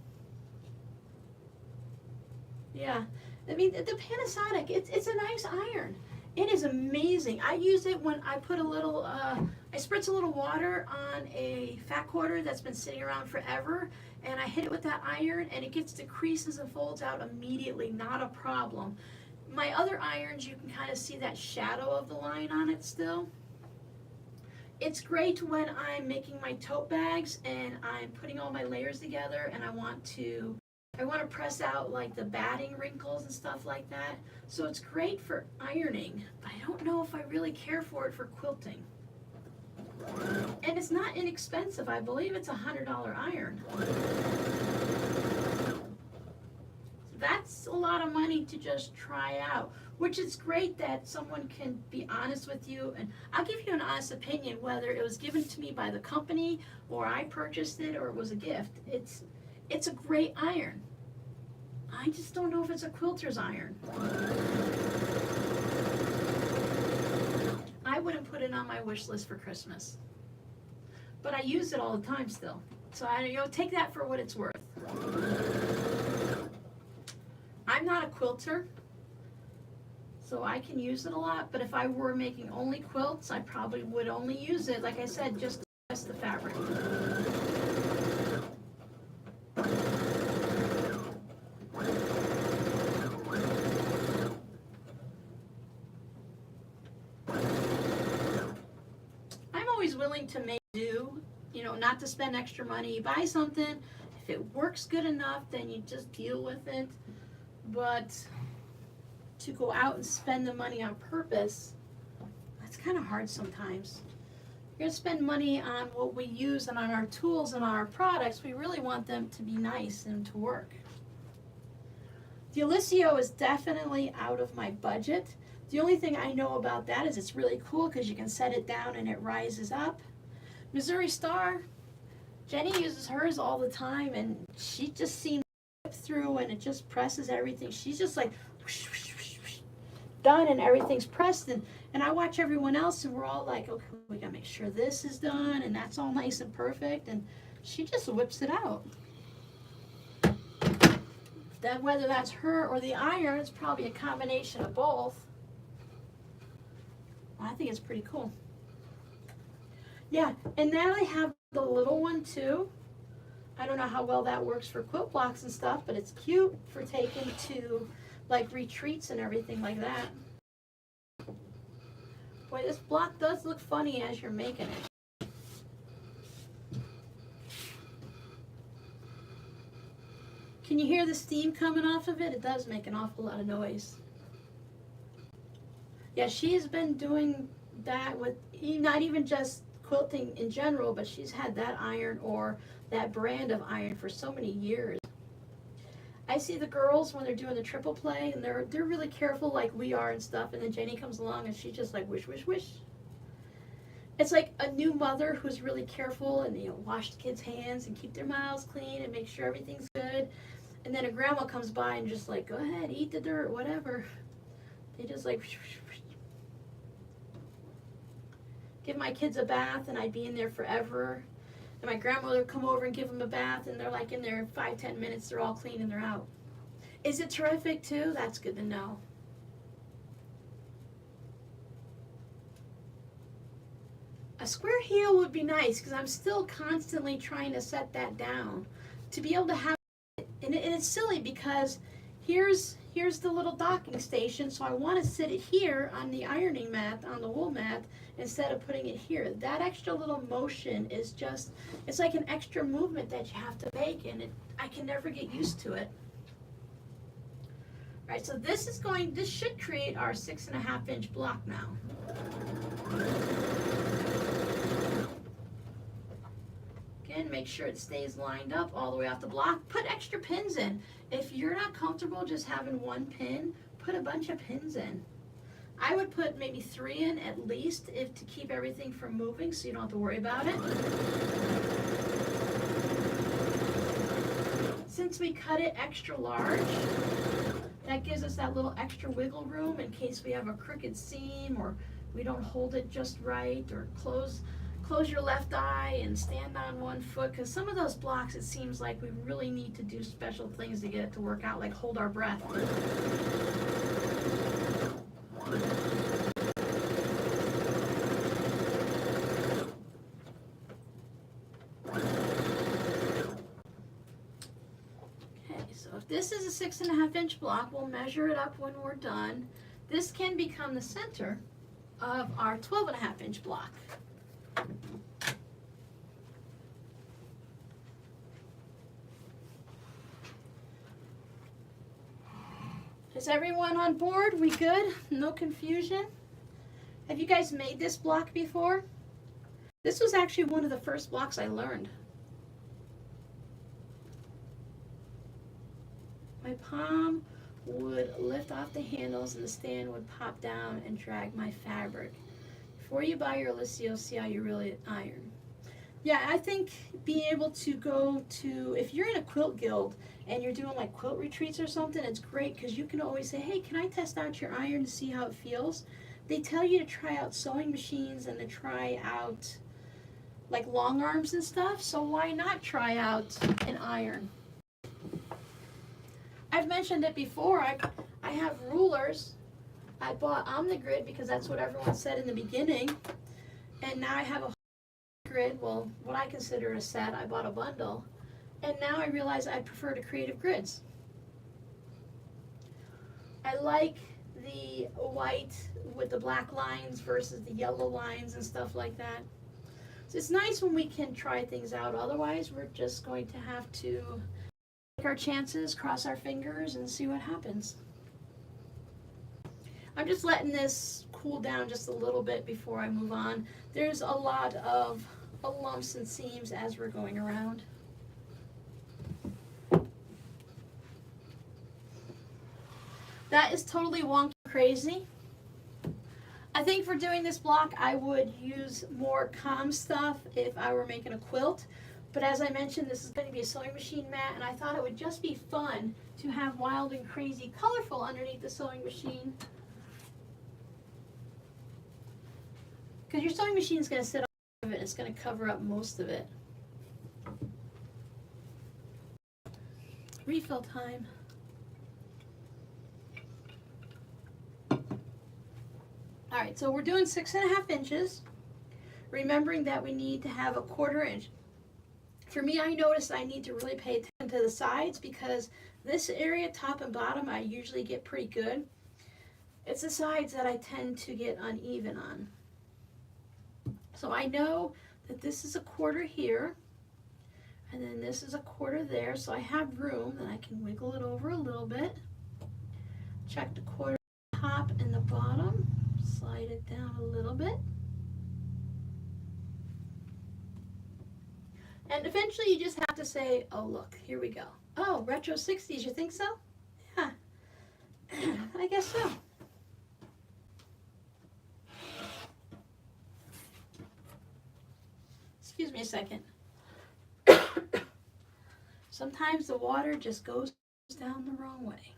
Yeah, I mean, the Panasonic, it's a nice iron. It is amazing. I use it when I put a little, I spritz a little water on a fat quarter that's been sitting around forever, and I hit it with that iron, and it gets the creases and folds out immediately, not a problem. My other irons, you can kind of see that shadow of the line on it still. It's great when I'm making my tote bags and I'm putting all my layers together and I want to press out like the batting wrinkles and stuff like that. So it's great for ironing, but I don't know if I really care for it for quilting. And it's not inexpensive. I believe it's $100 iron. That's a lot of money to just try out, which is great that someone can be honest with you. And I'll give you an honest opinion whether it was given to me by the company or I purchased it or it was a gift. It's a great iron. I just don't know if it's a quilter's iron. I wouldn't put it on my wish list for Christmas, but I use it all the time still. So take that for what it's worth. I'm not a quilter, so I can use it a lot, but if I were making only quilts, I probably would only use it, like I said, just to press the fabric. I'm always willing to make do, not to spend extra money. You buy something, if it works good enough, then you just deal with it. But to go out and spend the money on purpose, that's kind of hard sometimes. You're going to spend money on what we use and on our tools and on our products. We really want them to be nice and to work. The Alicio is definitely out of my budget. The only thing I know about that is it's really cool because you can set it down and it rises up. Missouri Star, Jenny uses hers all the time, and she just seems through and it just presses everything. She's just like whoosh, whoosh, whoosh, whoosh, done, and everything's pressed, and I watch everyone else and we're all like, okay, we gotta make sure this is done and that's all nice and perfect, and she just whips it out. Then whether that's her or the iron, it's probably a combination of both. I think it's pretty cool. Yeah, and now I have the little one too. I don't know how well that works for quilt blocks and stuff, but it's cute for taking to like retreats and everything like that. Boy, this block does look funny as you're making it. Can you hear the steam coming off of it? It does make an awful lot of noise. Yeah, she has been doing that with not even just quilting in general, but she's had that iron or that brand of iron for so many years. I see the girls when they're doing the triple play, and they're really careful like we are and stuff, and then Jenny comes along and she just like wish, wish, wish. It's like a new mother who's really careful and, you know, wash the kids' hands and keep their mouths clean and make sure everything's good. And then a grandma comes by and just like, go ahead, eat the dirt, whatever. They just like wish, wish, wish. Give my kids a bath and I'd be in there forever. And my grandmother would come over and give them a bath, and they're like in there 5-10 minutes, they're all clean and they're out. Is it terrific too? That's good to know. A square heel would be nice because I'm still constantly trying to set that down to be able to have it. And it's silly because here's the little docking station, so I want to sit it here on the ironing mat, on the wool mat, instead of putting it here. That extra little motion is just, it's like an extra movement that you have to make, and I can never get used to it. All right, so this should create our 6.5 inch block now. Again, make sure it stays lined up all the way off the block. Put extra pins in. If you're not comfortable just having one pin, put a bunch of pins in. I would put maybe 3 in at least to keep everything from moving so you don't have to worry about it. Since we cut it extra large, that gives us that little extra wiggle room in case we have a crooked seam or we don't hold it just right, or close your left eye and stand on one foot, because some of those blocks it seems like we really need to do special things to get it to work out, like hold our breath. Okay, so if this is a 6.5 inch block, we'll measure it up when we're done. This can become the center of our 12.5 inch block. Is everyone on board? We good? No confusion? Have you guys made this block before? This was actually one of the first blocks I learned. My palm would lift off the handles and the stand would pop down and drag my fabric. Before you buy your Lisio, see how you really iron. Yeah, I think being able to go to, if you're in a quilt guild and you're doing like quilt retreats or something, it's great because you can always say, hey, can I test out your iron to see how it feels? They tell you to try out sewing machines and to try out like long arms and stuff, so why not try out an iron? I've mentioned it before, I have rulers. I bought Omnigrid because that's what everyone said in the beginning, and now I have a grid, well, what I consider a set. I bought a bundle, and now I realize I prefer to creative grids. I like the white with the black lines versus the yellow lines and stuff like that. So it's nice when we can try things out, otherwise we're just going to have to take our chances, cross our fingers, and see what happens. I'm just letting this cool down just a little bit before I move on. There's a lot of lumps and seams as we're going around. That is totally wonky crazy. I think for doing this block I would use more calm stuff if I were making a quilt, but as I mentioned, this is going to be a sewing machine mat, and I thought it would just be fun to have wild and crazy colorful underneath the sewing machine, because your sewing machine is going to sit on it, it's going to cover up most of it. Refill time. Alright, so we're doing 6.5 inches, remembering that we need to have a 1/4 inch For me, I noticed I need to really pay attention to the sides because this area, top and bottom, I usually get pretty good. It's the sides that I tend to get uneven on. So I know that this is a quarter here, and then this is a quarter there, so I have room that I can wiggle it over a little bit. Check the quarter top and the bottom, slide it down a little bit. And eventually you just have to say, oh look, here we go. Oh, retro 60s, you think so? Yeah, I guess so. Excuse me a second. Sometimes the water just goes down the wrong way.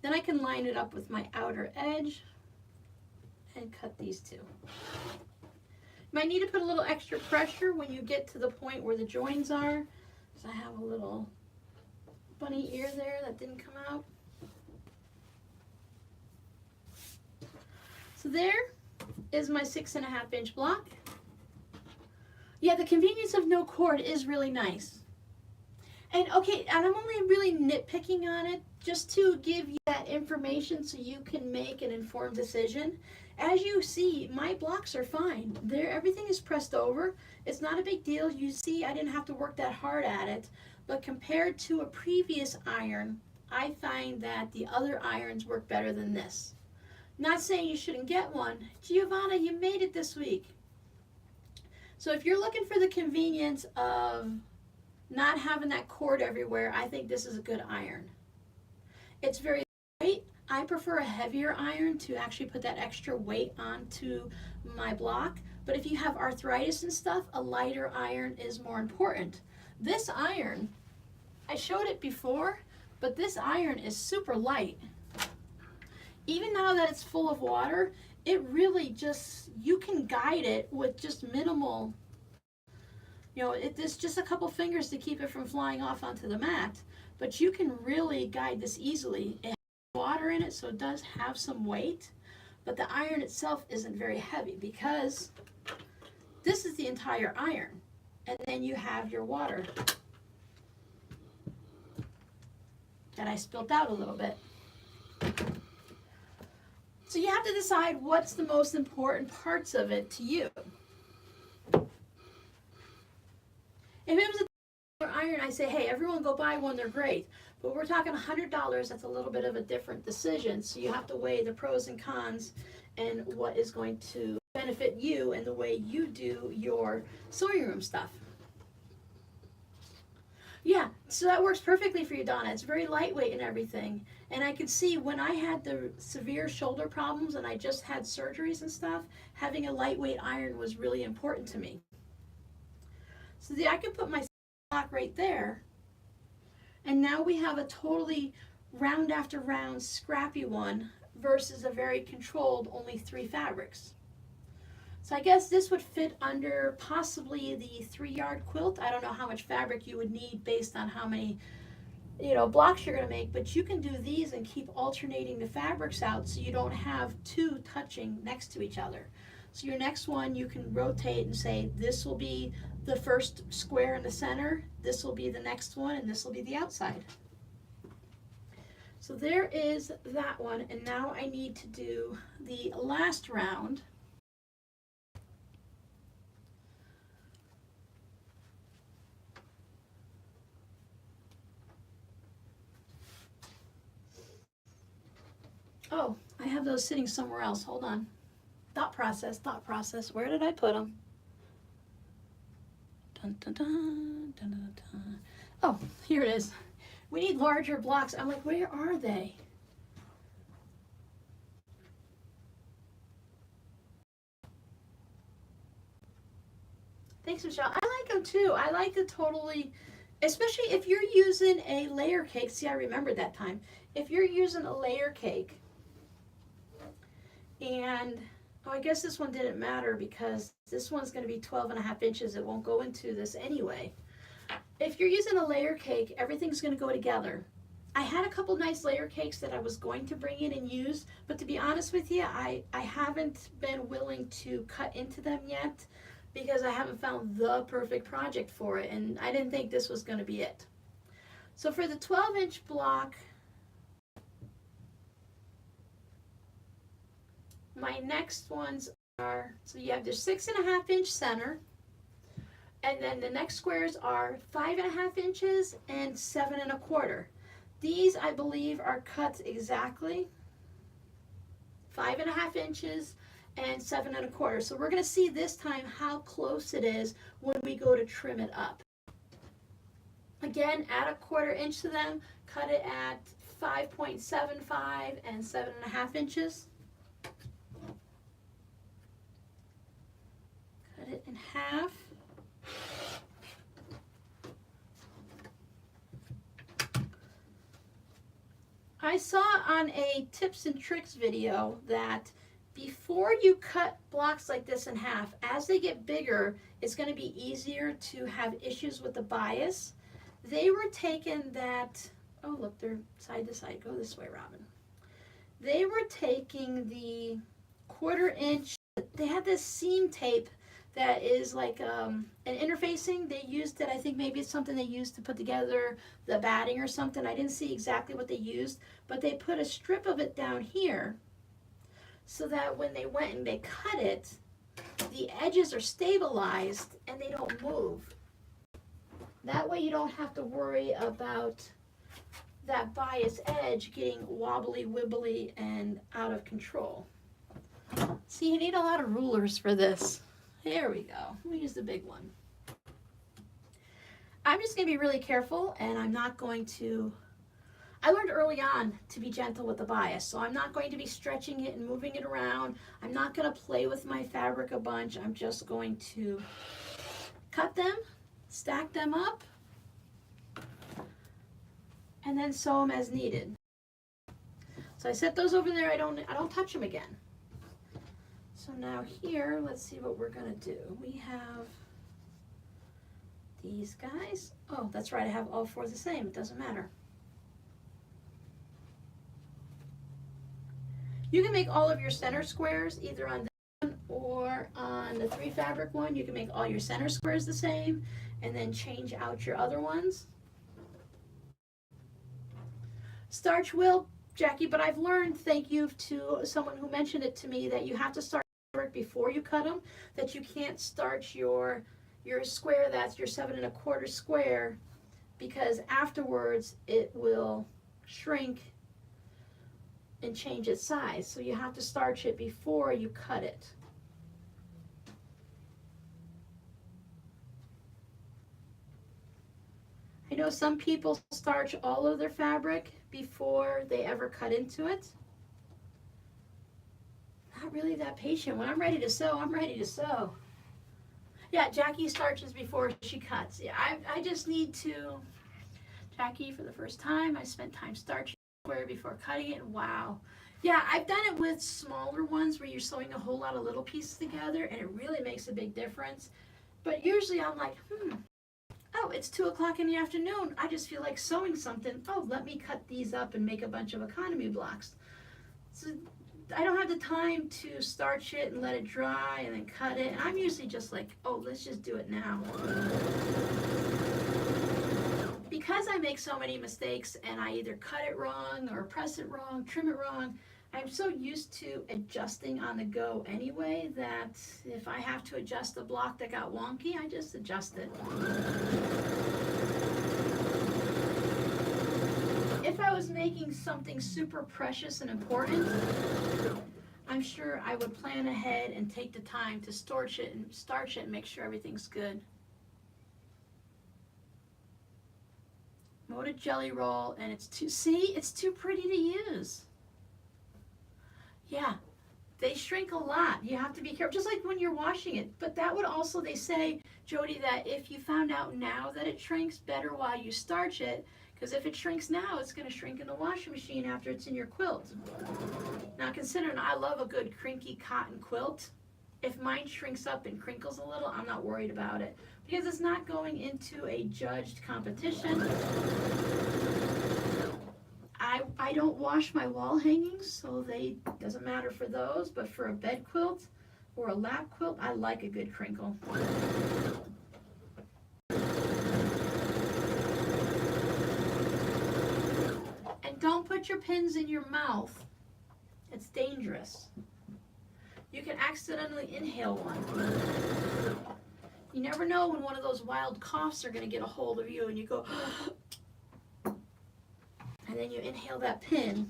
Then I can line it up with my outer edge and cut these two. You might need to put a little extra pressure when you get to the point where the joins are. So I have a little bunny ear there that didn't come out. So there is my 6.5-inch block. Yeah, the convenience of no cord is really nice. And okay, and I'm only really nitpicking on it just to give you that information so you can make an informed decision. As you see, my blocks are fine. Everything is pressed over. It's not a big deal. You see, I didn't have to work that hard at it. But compared to a previous iron, I find that the other irons work better than this. Not saying you shouldn't get one. Giovanna, you made it this week. So if you're looking for the convenience of not having that cord everywhere, I think this is a good iron. It's very light. I prefer a heavier iron to actually put that extra weight onto my block. But if you have arthritis and stuff, a lighter iron is more important. This iron, I showed it before, but this iron is super light. Even now that it's full of water, it really just, you can guide it with just minimal, there's just a couple fingers to keep it from flying off onto the mat, but you can really guide this easily. It has water in it, so it does have some weight, but the iron itself isn't very heavy because this is the entire iron, and then you have your water that I spilt out a little bit. So you have to decide what's the most important parts of it to you. If it was a iron, I say, hey, everyone go buy one, they're great. But we're talking $100, that's a little bit of a different decision. So you have to weigh the pros and cons and what is going to benefit you and the way you do your sewing room stuff. Yeah, so that works perfectly for you, Donna. It's very lightweight and everything. And I could see when I had the severe shoulder problems and I just had surgeries and stuff, having a lightweight iron was really important to me. So I could put my block right there. And now we have a totally round after round scrappy one versus a very controlled, only 3 fabrics. So I guess this would fit under possibly the 3-yard quilt. I don't know how much fabric you would need based on how many blocks you're going to make, but you can do these and keep alternating the fabrics out so you don't have 2 touching next to each other. So your next one you can rotate and say this will be the first square in the center, this will be the next one, and this will be the outside. So there is that one, and now I need to do the last round. Oh, I have those sitting somewhere else. Hold on. Thought process. Where did I put them? Dun, dun, dun, dun, dun, dun. Oh, here it is. We need larger blocks. I'm like, where are they? Thanks, Michelle. I like them too. I like the totally, especially if you're using a layer cake. See, I remembered that time. If you're using a layer cake, and I guess this one didn't matter because this one's going to be 12.5 inches. It won't go into this anyway. If you're using a layer cake, everything's going to go together. I had a couple nice layer cakes that I was going to bring in and use, but to be honest with you, I haven't been willing to cut into them yet because I haven't found the perfect project for it, and I didn't think this was going to be it. So for the 12-inch block, my next ones are, so you have the 6.5-inch center, and then the next squares are 5.5 inches and 7.25. These, I believe, are cut exactly 5.5 inches and 7.25. So we're going to see this time how close it is when we go to trim it up. Again, add 1/4 inch to them, cut it at 5.75 and 7.5 inches. Cut it in half. I saw on a tips and tricks video that before you cut blocks like this in half, as they get bigger, it's going to be easier to have issues with the bias. They were taking that, oh look, they're side to side. Go this way, Robin. They were taking the 1/4 inch, they had this seam tape that is like an interfacing. They used it, I think maybe it's something they used to put together the batting or something. I didn't see exactly what they used, but they put a strip of it down here so that when they went and they cut it, the edges are stabilized and they don't move. That way you don't have to worry about that bias edge getting wobbly, wibbly, and out of control. See, you need a lot of rulers for this. There we go. We'll use the big one. I'm just going to be really careful, and I'm not going to, I learned early on to be gentle with the bias, so I'm not going to be stretching it and moving it around. I'm not going to play with my fabric a bunch. I'm just going to cut them, stack them up, and then sew them as needed. So I set those over there. I don't touch them again. So now here, let's see what we're going to do. We have these guys. Oh, that's right, I have all 4 the same. It doesn't matter. You can make all of your center squares either on this one or on the 3 fabric one. You can make all your center squares the same and then change out your other ones. Starch will, Jackie, but I've learned, thank you to someone who mentioned it to me, that you have to start before you cut them, that you can't starch your square that's your 7.25 square, because afterwards it will shrink and change its size. So you have to starch it before you cut it. I know some people starch all of their fabric before they ever cut into it. Not really that patient. When I'm ready to sew, I'm ready to sew. Yeah, Jackie starches before she cuts. Yeah, I just need to, Jackie, for the first time, I spent time starching square before cutting it. Wow. Yeah, I've done it with smaller ones where you're sewing a whole lot of little pieces together, and it really makes a big difference. But usually I'm like, oh, it's 2 o'clock in the afternoon. I just feel like sewing something. Oh, let me cut these up and make a bunch of economy blocks. So I don't have the time to starch it and let it dry and then cut it. And I'm usually just like, oh, let's just do it now. Because I make so many mistakes and I either cut it wrong or press it wrong, trim it wrong, I'm so used to adjusting on the go anyway that if I have to adjust the block that got wonky, I just adjust it. If I was making something super precious and important, I'm sure I would plan ahead and take the time to starch it and make sure everything's good. Molded jelly roll, and it's too pretty to use. Yeah, they shrink a lot. You have to be careful, just like when you're washing it. But that would also, they say, Jody, that if you found out now that it shrinks, better while you starch it, because if it shrinks now, it's going to shrink in the washing machine after it's in your quilt. Now, considering I love a good crinky cotton quilt, if mine shrinks up and crinkles a little, I'm not worried about it, because it's not going into a judged competition. I don't wash my wall hangings, so doesn't matter for those, but for a bed quilt, or a lap quilt, I like a good crinkle. And don't put your pins in your mouth. It's dangerous. You can accidentally inhale one. You never know when one of those wild coughs are going to get a hold of you and you go, and then you inhale that pin,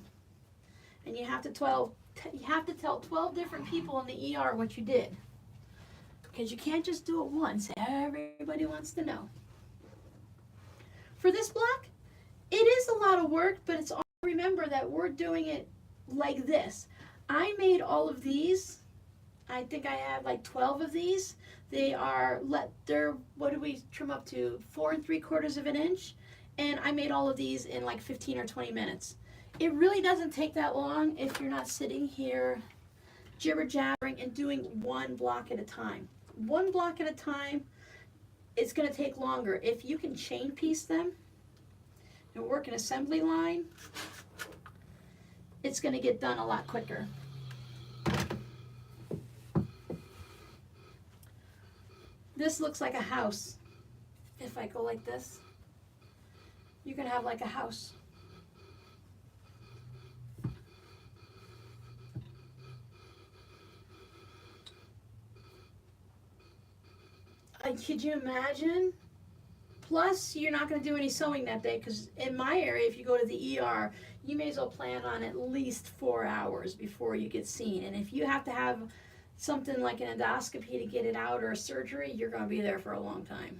and you have to tell 12 different people in the ER what you did. Because you can't just do it once. Everybody wants to know. For this block, it is a lot of work, but it's all, remember that we're doing it like this. I made all of these. I think I have like 12 of these. They're, what do we trim up to? 4 3/4 of an inch. And I made all of these in like 15 or 20 minutes. It really doesn't take that long if you're not sitting here jibber-jabbering and doing one block at a time. One block at a time, it's going to take longer. If you can chain piece them and work an assembly line, it's going to get done a lot quicker. This looks like a house. If I go like this, you can have like a house. Could you imagine? Plus, you're not going to do any sewing that day, because in my area, if you go to the ER, you may as well plan on at least 4 hours before you get seen. And if you have to have something like an endoscopy to get it out, or a surgery, you're going to be there for a long time.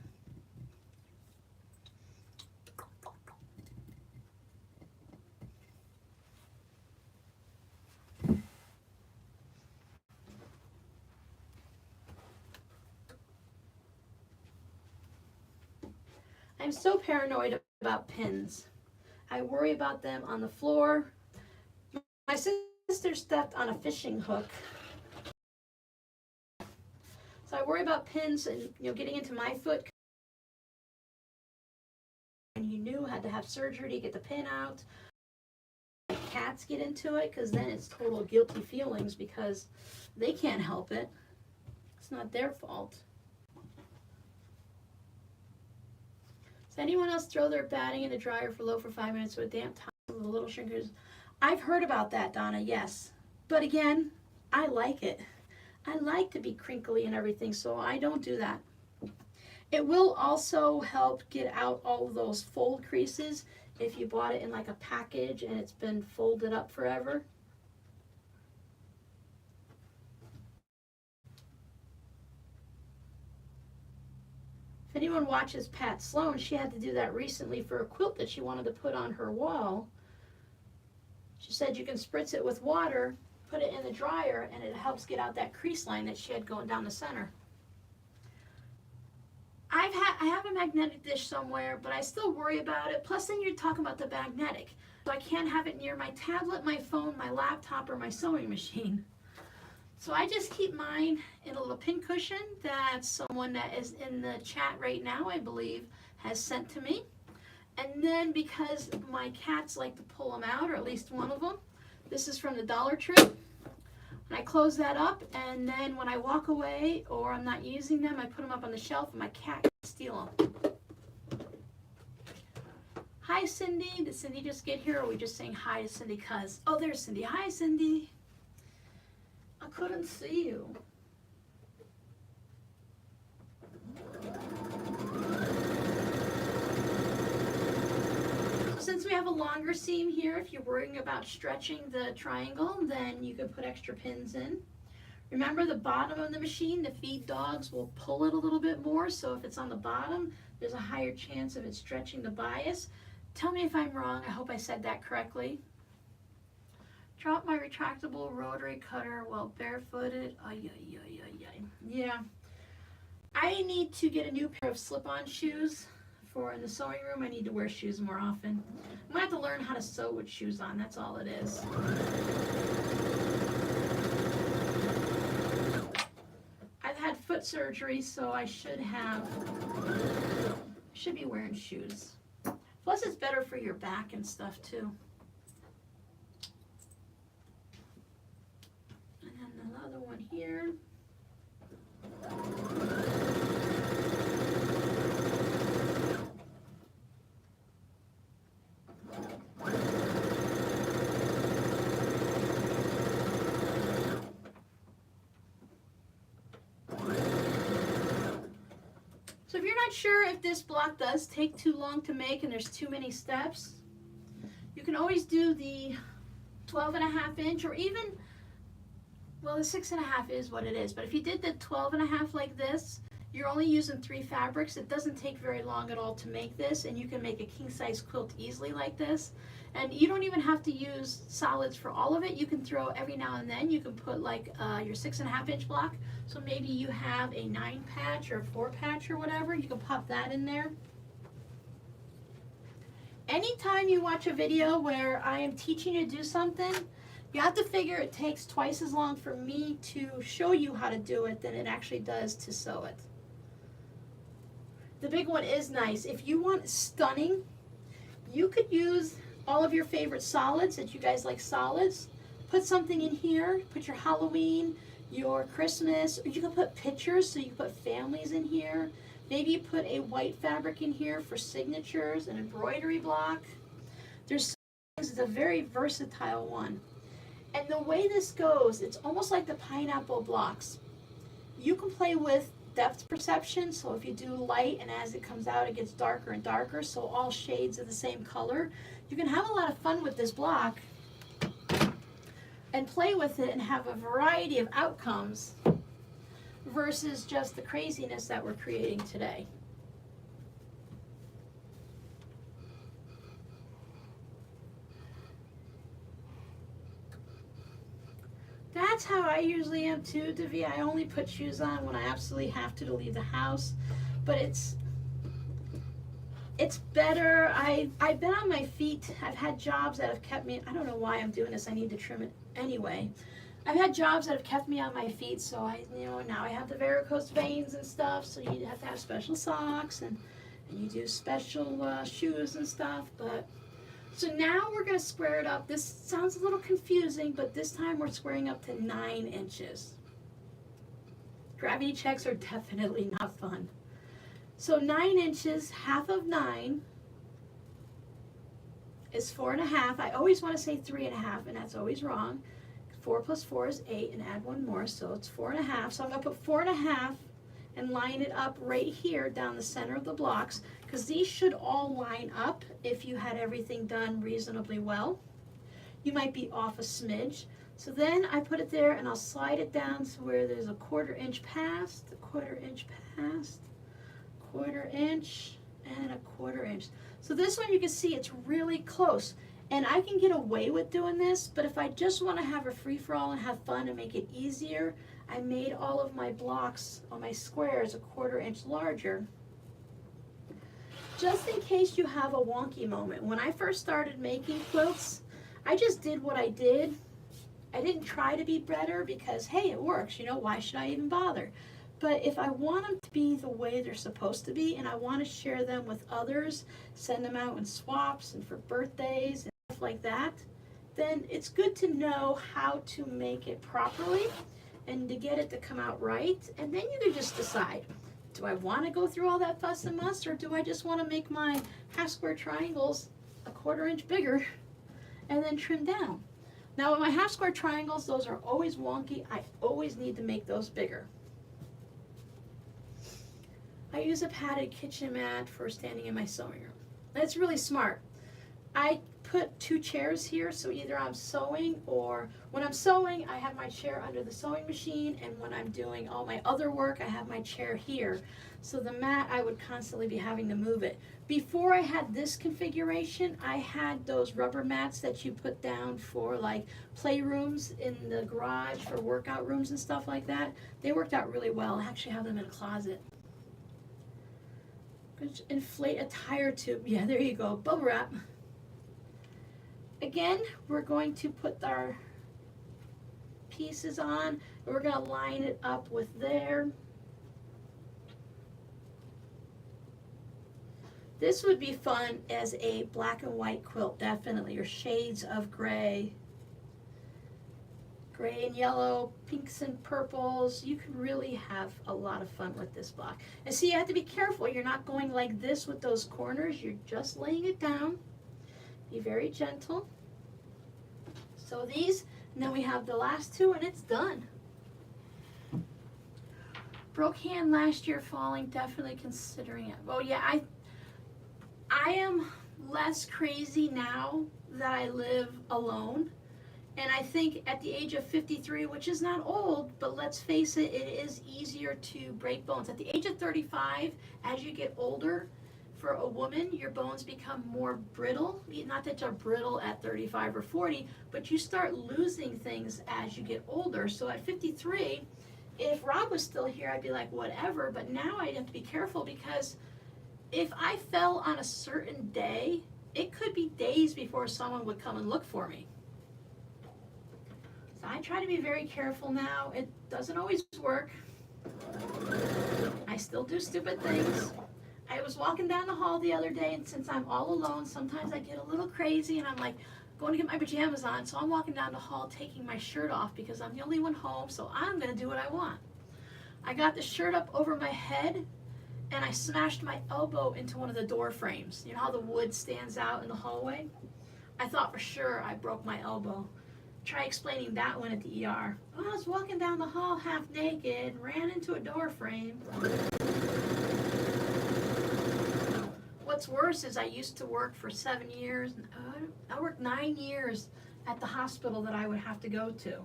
I'm so paranoid about pins. I worry about them on the floor. My sister stepped on a fishing hook. So I worry about pins and getting into my foot. And you knew had to have surgery to get the pin out. Cats get into it, because then it's total guilty feelings because they can't help it. It's not their fault. Does anyone else throw their batting in the dryer for low for 5 minutes with a damp towel with a little shrinkers? I've heard about that, Donna, yes. But again, I like it. I like to be crinkly and everything, so I don't do that. It will also help get out all of those fold creases if you bought it in like a package and it's been folded up forever. If anyone watches Pat Sloan, she had to do that recently for a quilt that she wanted to put on her wall. She said you can spritz it with water, put it in the dryer, and it helps get out that crease line that she had going down the center. I have a magnetic dish somewhere, but I still worry about it. Plus, then you're talking about the magnetic. So I can't have it near my tablet, my phone, my laptop, or my sewing machine. So I just keep mine in a little pin cushion that someone that is in the chat right now, I believe, has sent to me. And then because my cats like to pull them out, or at least one of them, this is from the Dollar Tree. And I close that up, and then when I walk away or I'm not using them, I put them up on the shelf and my cat can steal them. Hi, Cindy. Did Cindy just get here, or are we just saying hi to Cindy? Oh, there's Cindy. Hi, Cindy. I couldn't see you. Since we have a longer seam here, if you're worrying about stretching the triangle, then you can put extra pins in. Remember, the bottom of the machine, the feed dogs will pull it a little bit more, so if it's on the bottom, there's a higher chance of it stretching the bias. Tell me if I'm wrong. I hope I said that correctly. Drop my retractable rotary cutter while barefooted. Ay, ay, ay, ay, ay. Yeah. I need to get a new pair of slip-on shoes. For in the sewing room, I need to wear shoes more often. I'm gonna have to learn how to sew with shoes on. That's all it is. I've had foot surgery, so I should be wearing shoes. Plus, it's better for your back and stuff too. And then another one here. not sure if this block does take too long to make and there's too many steps, you can always do the 12.5 inch, or even, well, the 6.5 is what it is, but if you did the 12.5 like this, you're only using 3 fabrics. It doesn't take very long at all to make this, and you can make a king size quilt easily like this. And you don't even have to use solids for all of it. You can throw every now and then, you can put like your 6.5 inch block. So maybe you have a 9 patch or a 4 patch or whatever, you can pop that in there. Anytime you watch a video where I am teaching you to do something, you have to figure it takes twice as long for me to show you how to do it than it actually does to sew it. The big one is nice. If you want stunning, you could use all of your favorite solids, that you guys like solids. Put something in here, put your Halloween, your Christmas, or you can put pictures, so you can put families in here. Maybe you put a white fabric in here for signatures, an embroidery block. There's so things. It's a very versatile one. And the way this goes, it's almost like the pineapple blocks. You can play with depth perception, so if you do light and as it comes out it gets darker and darker, so all shades of the same color. You can have a lot of fun with this block and play with it and have a variety of outcomes versus just the craziness that we're creating today. That's how I usually am too, Devi. I only put shoes on when I absolutely have to leave the house. But it's better. I've been on my feet. I've had jobs that have kept me, I don't know why I'm doing this. I need to trim it anyway. I've had jobs that have kept me on my feet, so now I have the varicose veins and stuff, so you have to have special socks and you do special shoes and stuff. But so now we're going to square it up. This sounds a little confusing, but this time we're squaring up to 9 inches. Gravity checks are definitely not fun. So 9 inches, half of 9 is 4.5. I always want to say 3.5, and that's always wrong. 4 plus 4 is 8, and add 1 more, so it's 4.5. So I'm going to put 4.5 and line it up right here down the center of the blocks, because these should all line up if you had everything done reasonably well. You might be off a smidge. So then I put it there and I'll slide it down to where there's a 1/4 inch past, a 1/4 inch past, 1/4 inch, and a 1/4 inch. So this one you can see it's really close. And I can get away with doing this, but if I just want to have a free-for-all and have fun and make it easier, I made all of my blocks on my squares a 1/4 inch larger, just in case you have a wonky moment. When I first started making quilts, I just did what I did. I didn't try to be better because, hey, it works, why should I even bother? But if I want them to be the way they're supposed to be, and I want to share them with others, send them out in swaps and for birthdays and stuff like that, then it's good to know how to make it properly and to get it to come out right. And then you can just decide, do I want to go through all that fuss and muss, or do I just want to make my half square triangles a 1/4 inch bigger and then trim down? Now with my half square triangles, those are always wonky. I always need to make those bigger. I use a padded kitchen mat for standing in my sewing room. That's really smart. I put 2 chairs here, so either I'm sewing, or when I'm sewing, I have my chair under the sewing machine, and when I'm doing all my other work, I have my chair here. So the mat, I would constantly be having to move it. Before I had this configuration, I had those rubber mats that you put down for like playrooms in the garage, for workout rooms and stuff like that. They worked out really well. I actually have them in a closet. Inflate a tire tube. Yeah, there you go. Bubble wrap. Again, we're going to put our pieces on, and we're going to line it up with there. This would be fun as a black and white quilt, definitely, or shades of gray. Gray and yellow, pinks and purples. You can really have a lot of fun with this block. And see, you have to be careful. You're not going like this with those corners. You're just laying it down. Be very gentle. So these, and then we have the last 2, and it's done. Broke hand last year falling, definitely considering it. Well, yeah, I am less crazy now that I live alone. And I think at the age of 53, which is not old, but let's face it, it is easier to break bones. At the age of 35, as you get older, for a woman, your bones become more brittle. Not that you're brittle at 35 or 40, but you start losing things as you get older. So at 53, if Rob was still here, I'd be like, whatever. But now I have to be careful, because if I fell on a certain day, it could be days before someone would come and look for me. So I try to be very careful now. It doesn't always work. I still do stupid things. I was walking down the hall the other day, and since I'm all alone, sometimes I get a little crazy, and I'm like going to get my pajamas on. So I'm walking down the hall taking my shirt off because I'm the only one home, so I'm going to do what I want. I got the shirt up over my head, and I smashed my elbow into one of the door frames. You know how the wood stands out in the hallway? I thought for sure I broke my elbow. Try explaining that one at the ER. Well, I was walking down the hall half naked, ran into a door frame. What's worse is I used to work for 7 years. I worked 9 years at the hospital that I would have to go to.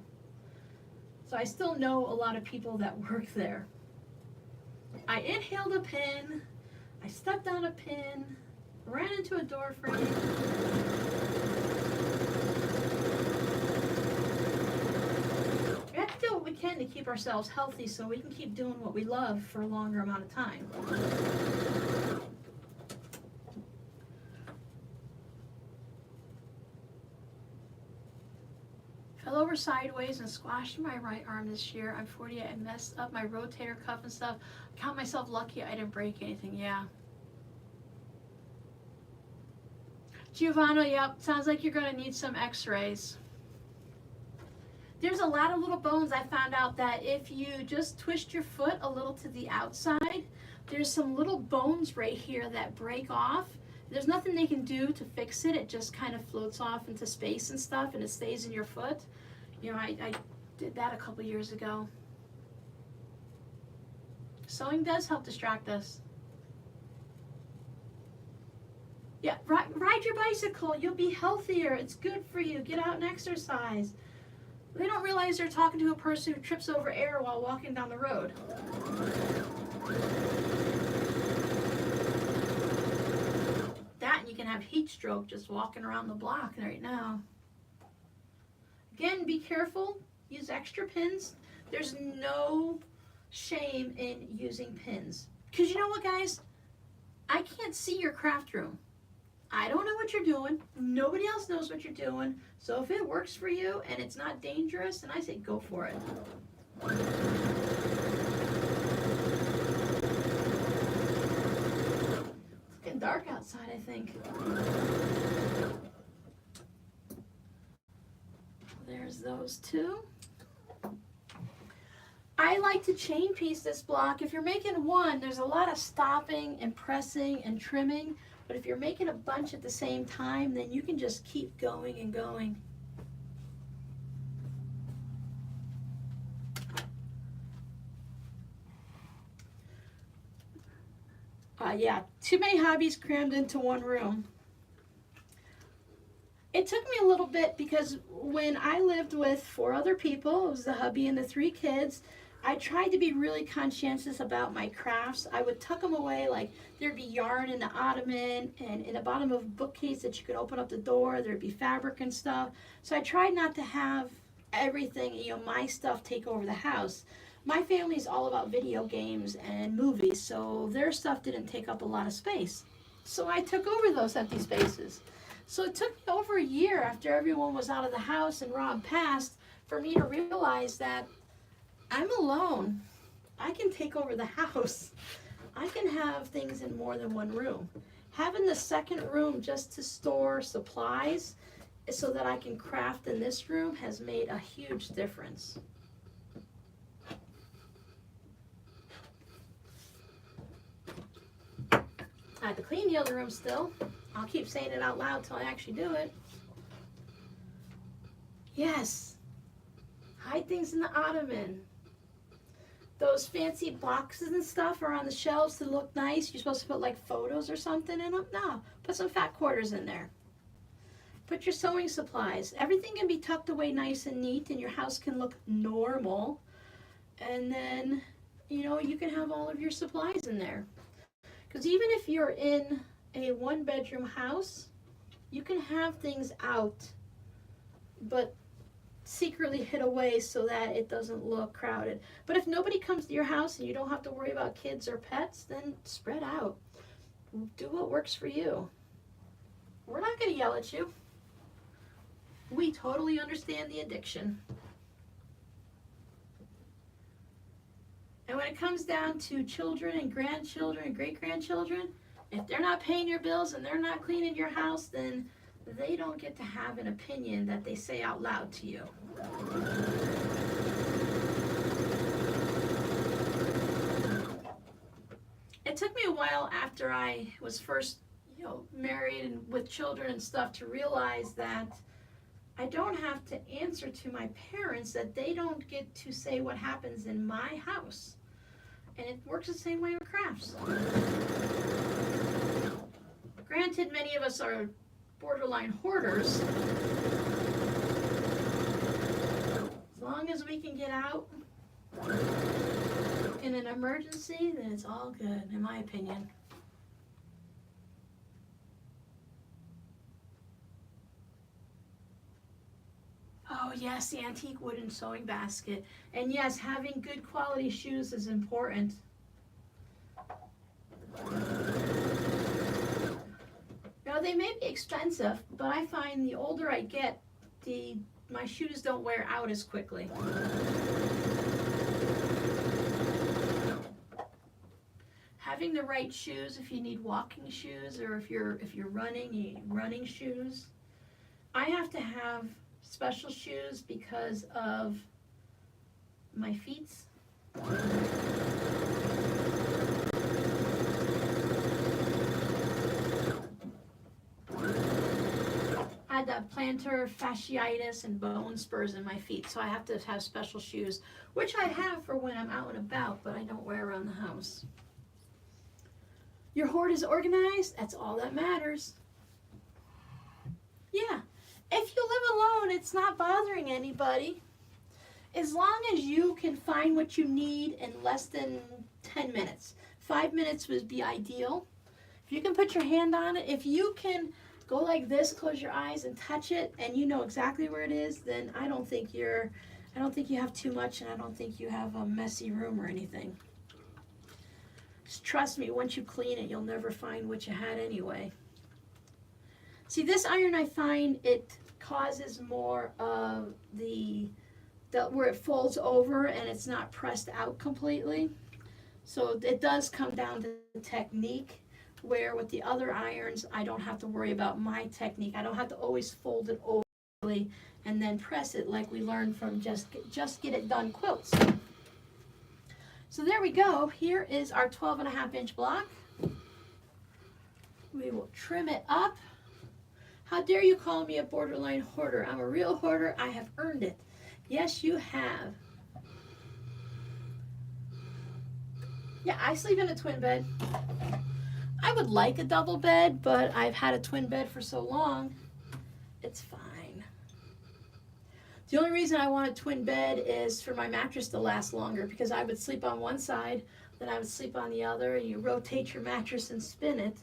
So I still know a lot of people that work there. I inhaled a pin, I stepped on a pin, ran into a door frame. We have to do what we can to keep ourselves healthy so we can keep doing what we love for a longer amount of time. Fell over sideways and squashed my right arm this year. I'm 48. I messed up my rotator cuff and stuff. I count myself lucky I didn't break anything. Yeah. Giovanna, yep. Sounds like you're going to need some x-rays. There's a lot of little bones. I found out that if you just twist your foot a little to the outside, there's some little bones right here that break off. There's nothing they can do to fix it. It just kind of floats off into space and stuff, and it stays in your foot. You know, I did that a couple years ago. Sewing does help distract us. Yeah, ride your bicycle. You'll be healthier. It's good for you. Get out and exercise. They don't realize they're talking to a person who trips over air while walking down the road. That, and you can have heat stroke just walking around the block right now. Again, be careful. Use extra pins. There's no shame in using pins. Because you know what, guys? I can't see your craft room. I don't know what you're doing. Nobody else knows what you're doing. So if it works for you and it's not dangerous, then I say go for it. It's getting dark outside, I think. There's those two. I like to chain piece this block. If you're making one, there's a lot of stopping and pressing and trimming. But if you're making a bunch at the same time, then you can just keep going and going. Yeah, too many hobbies crammed into one room. It took me a little bit because when I lived with 4 other people, it was the hubby and the 3 kids, I tried to be really conscientious about my crafts. I would tuck them away, like there'd be yarn in the ottoman and in the bottom of a bookcase that you could open up the door, there'd be fabric and stuff. So I tried not to have everything, you know, my stuff take over the house. My family's all about video games and movies, so their stuff didn't take up a lot of space. So I took over those empty spaces. So it took me over a year after everyone was out of the house and Rob passed for me to realize that I'm alone. I can take over the house. I can have things in more than one room. Having the second room just to store supplies so that I can craft in this room has made a huge difference. I have to clean the other room still. I'll keep saying it out loud till I actually do it. Yes. Hide things in the ottoman. those fancy boxes and stuff are on the shelves to look nice. You're supposed to put like photos or something in them. No, put some fat quarters in there. Put your sewing supplies. Everything can be tucked away nice and neat, and your house can look normal. And then, you know, you can have all of your supplies in there. Because even if you're in a one-bedroom house, you can have things out, but secretly hid away so that it doesn't look crowded. But if nobody comes to your house and you don't have to worry about kids or pets, then spread out. Do what works for you. We're not going to yell at you. We totally understand the addiction. And when it comes down to children and grandchildren and great-grandchildren, if they're not paying your bills and they're not cleaning your house, then they don't get to have an opinion that they say out loud to you. It took me a while after I was first, you know, married and with children and stuff to realize that I don't have to answer to my parents, that they don't get to say what happens in my house. And it works the same way with crafts. Granted, many of us are borderline hoarders. As long as we can get out in an emergency, then it's all good, in my opinion. Oh yes, the antique wooden sewing basket. And yes, having good quality shoes is important. Now they may be expensive, but I find the older I get, my shoes don't wear out as quickly. Having the right shoes, if you need walking shoes, or if you're running, you need running shoes. I have to have special shoes because of my feet. I had that plantar fasciitis and bone spurs in my feet, so I have to have special shoes, which I have for when I'm out and about, but I don't wear around the house. Your hoard is organized, that's all that matters. Yeah. If you live alone, it's not bothering anybody. As long as you can find what you need in less than 10 minutes. 5 minutes would be ideal. If you can put your hand on it, if you can go like this, close your eyes and touch it, and you know exactly where it is, then I don't think you have too much, and I don't think you have a messy room or anything. Just trust me, once you clean it, you'll never find what you had anyway. See, this iron, I find it causes more of where it folds over and it's not pressed out completely. So it does come down to the technique, where with the other irons, I don't have to worry about my technique. I don't have to always fold it over and then press it like we learned from Just Get It Done quilts. So there we go. Here is our 12.5-inch block. We will trim it up. How dare you call me a borderline hoarder? I'm a real hoarder. I have earned it. Yes, you have. Yeah, I sleep in a twin bed. I would like a double bed, but I've had a twin bed for so long, it's fine. The only reason I want a twin bed is for my mattress to last longer, because I would sleep on one side, then I would sleep on the other, and you rotate your mattress and spin it.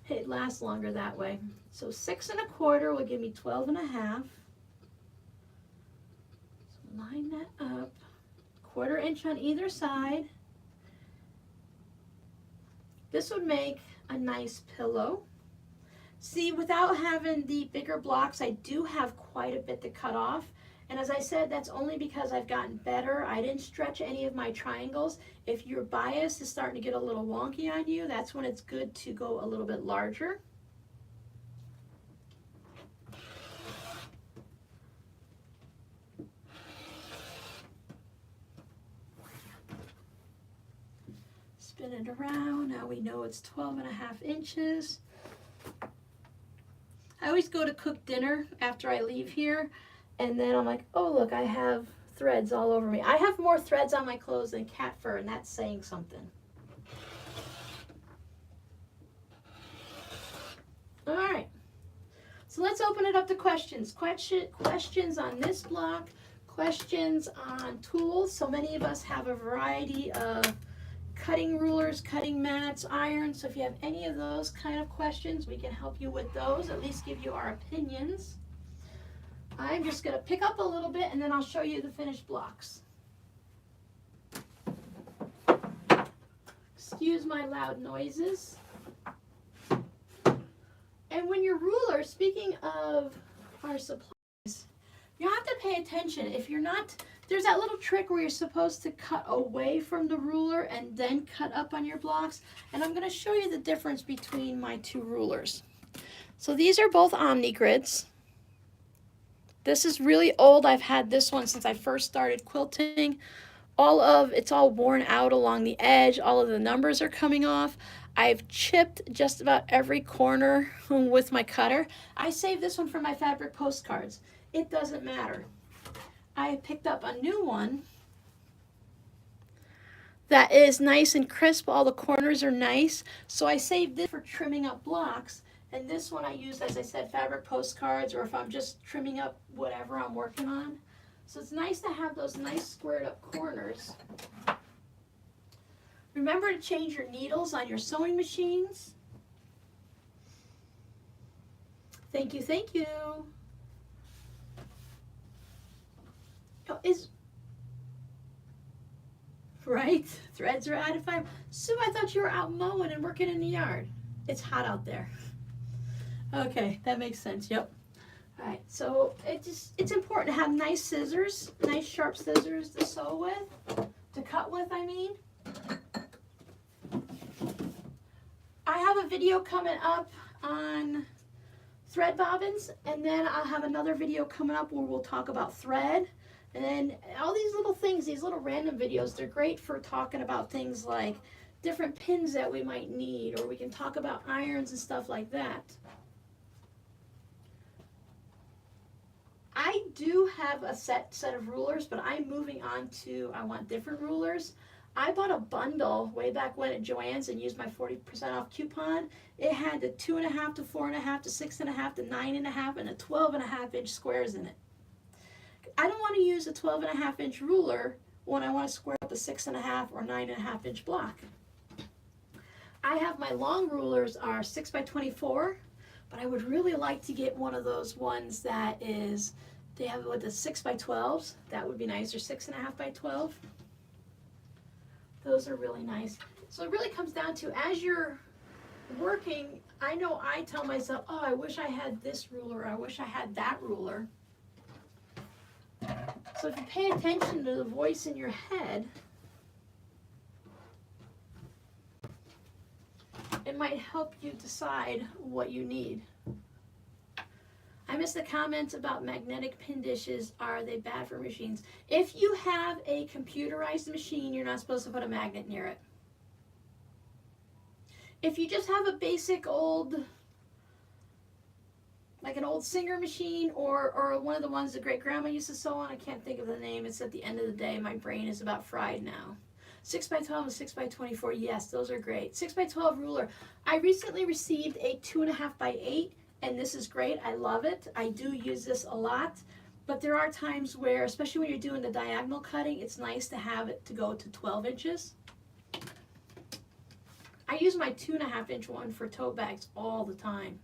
It lasts longer that way. So 6 1/4 will give me 12.5. So line that up. 1/4 inch on either side. This would make a nice pillow. See, without having the bigger blocks, I do have quite a bit to cut off. And as I said, that's only because I've gotten better. I didn't stretch any of my triangles. If your bias is starting to get a little wonky on you, that's when it's good to go a little bit larger. Spin it around. Now we know it's 12.5 inches. I always go to cook dinner after I leave here, and then I'm like, oh look, I have threads all over me. I have more threads on my clothes than cat fur, and that's saying something. All right. So let's open it up to questions. Questions on this block, questions on tools. So many of us have a variety of cutting rulers, cutting mats, irons. So if you have any of those kind of questions, we can help you with those, at least give you our opinions. I'm just going to pick up a little bit and then I'll show you the finished blocks. Excuse my loud noises. And when your ruler, speaking of our supplies, you have to pay attention. If you're not, there's that little trick where you're supposed to cut away from the ruler and then cut up on your blocks. And I'm going to show you the difference between my two rulers. So these are both Omni grids. This is really old. I've had this one since I first started quilting. It's all worn out along the edge. All of the numbers are coming off. I've chipped just about every corner with my cutter. I saved this one for my fabric postcards. It doesn't matter. I picked up a new one that is nice and crisp. All the corners are nice. So I saved this for trimming up blocks. And this one I used, as I said, fabric postcards, or if I'm just trimming up whatever I'm working on. So it's nice to have those nice squared up corners. Remember to change your needles on your sewing machines. Thank you, thank you. Oh, right? Threads are out of fiber. Sue, I thought you were out mowing and working in the yard. It's hot out there. Okay, that makes sense. Yep. All right, so it's important to have nice scissors, nice sharp scissors to sew with, to cut with, I mean. I have a video coming up on thread bobbins, and then I'll have another video coming up where we'll talk about thread. And then all these little things, these little random videos, they're great for talking about things like different pins that we might need, or we can talk about irons and stuff like that. I do have a set of rulers, but I'm moving on to, I want different rulers. I bought a bundle way back when at Joann's and used my 40% off coupon. It had the 2.5 to 4.5 to 6.5 to 9.5 and a 12.5 inch squares in it. I don't want to use a 12.5 inch ruler when I want to square up a 6.5 or 9.5 inch block. I have my long rulers are 6 by 24. But I would really like to get one of those ones that is, they have with the 6 by 12s. That would be nice, or 6.5 by 12. Those are really nice. So it really comes down to, as you're working, I know I tell myself, oh, I wish I had this ruler, I wish I had that ruler. So if you pay attention to the voice in your head, it might help you decide what you need. I missed the comments about magnetic pin dishes. Are they bad for machines? If you have a computerized machine, you're not supposed to put a magnet near it. If you just have a basic old, like an old Singer machine, or one of the ones that great grandma used to sew on, I can't think of the name. It's at the end of the day. My brain is about fried now. 6 by 12 and 6 by 24, yes, those are great. 6 by 12 ruler. I recently received a 2.5 by 8, and this is great. I love it. I do use this a lot, but there are times where, especially when you're doing the diagonal cutting, it's nice to have it to go to 12 inches. I use my 2.5 inch one for tote bags all the time.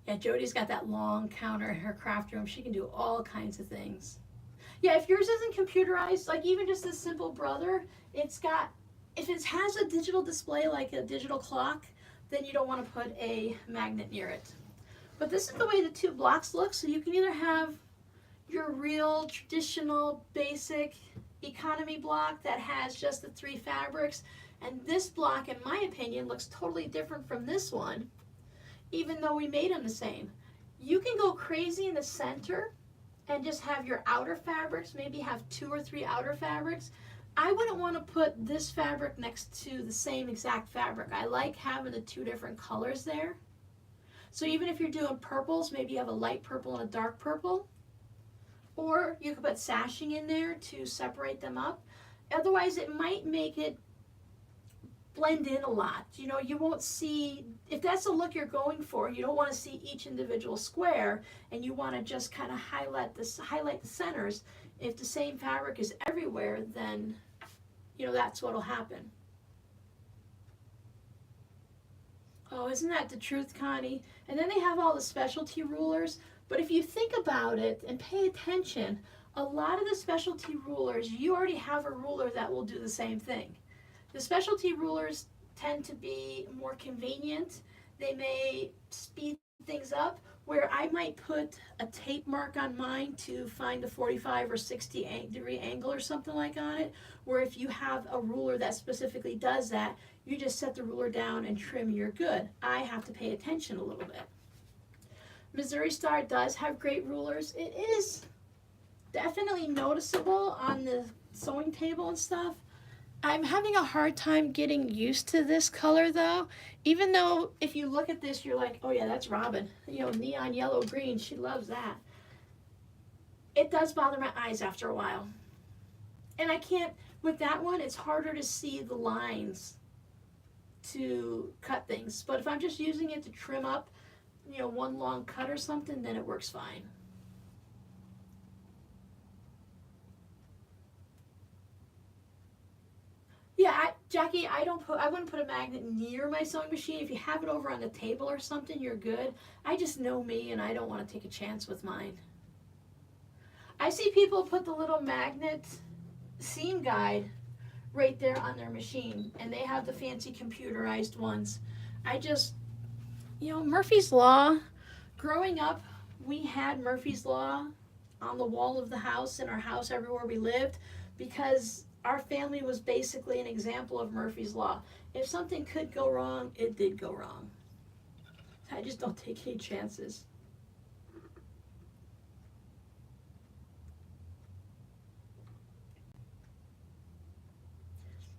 Yeah, Jody's got that long counter in her craft room. She can do all kinds of things. Yeah, if yours isn't computerized, like even just this simple brother, it's got, if it has a digital display like a digital clock, then you don't want to put a magnet near it. But this is the way the two blocks look. So you can either have your real traditional basic economy block that has just the 3 fabrics, and this block, in my opinion, looks totally different from this one, even though we made them the same. You can go crazy in the center and just have your outer fabrics, maybe have 2 or 3 outer fabrics. I wouldn't want to put this fabric next to the same exact fabric. I like having the 2 different colors there. So even if you're doing purples, maybe you have a light purple and a dark purple, or you could put sashing in there to separate them up. Otherwise, it might make it blend in a lot. You know, you won't see, if that's the look you're going for, you don't want to see each individual square, and you want to just kind of highlight the centers. If the same fabric is everywhere, then, you know, that's what'll happen. Oh, isn't that the truth, Connie? And then they have all the specialty rulers. But if you think about it and pay attention, a lot of the specialty rulers, you already have a ruler that will do the same thing. The specialty rulers tend to be more convenient. They may speed things up, where I might put a tape mark on mine to find a 45 or 60 degree angle or something like on it, where if you have a ruler that specifically does that, you just set the ruler down and trim, you're good. I have to pay attention a little bit. Missouri Star does have great rulers. It is definitely noticeable on the sewing table and stuff. I'm having a hard time getting used to this color though, even though if you look at this, you're like, oh yeah, that's Robin. You know, neon yellow green, she loves that. It does bother my eyes after a while. And I can't, with that one, it's harder to see the lines to cut things. But if I'm just using it to trim up, you know, one long cut or something, then it works fine. Yeah, Jackie, I wouldn't put a magnet near my sewing machine. If you have it over on the table or something, you're good. I just know me, and I don't want to take a chance with mine. I see people put the little magnet seam guide right there on their machine, and they have the fancy computerized ones. I just, you know, Murphy's Law, growing up, we had Murphy's Law on the wall of the house, in our house, everywhere we lived, because our family was basically an example of Murphy's Law. If something could go wrong, it did go wrong. I just don't take any chances.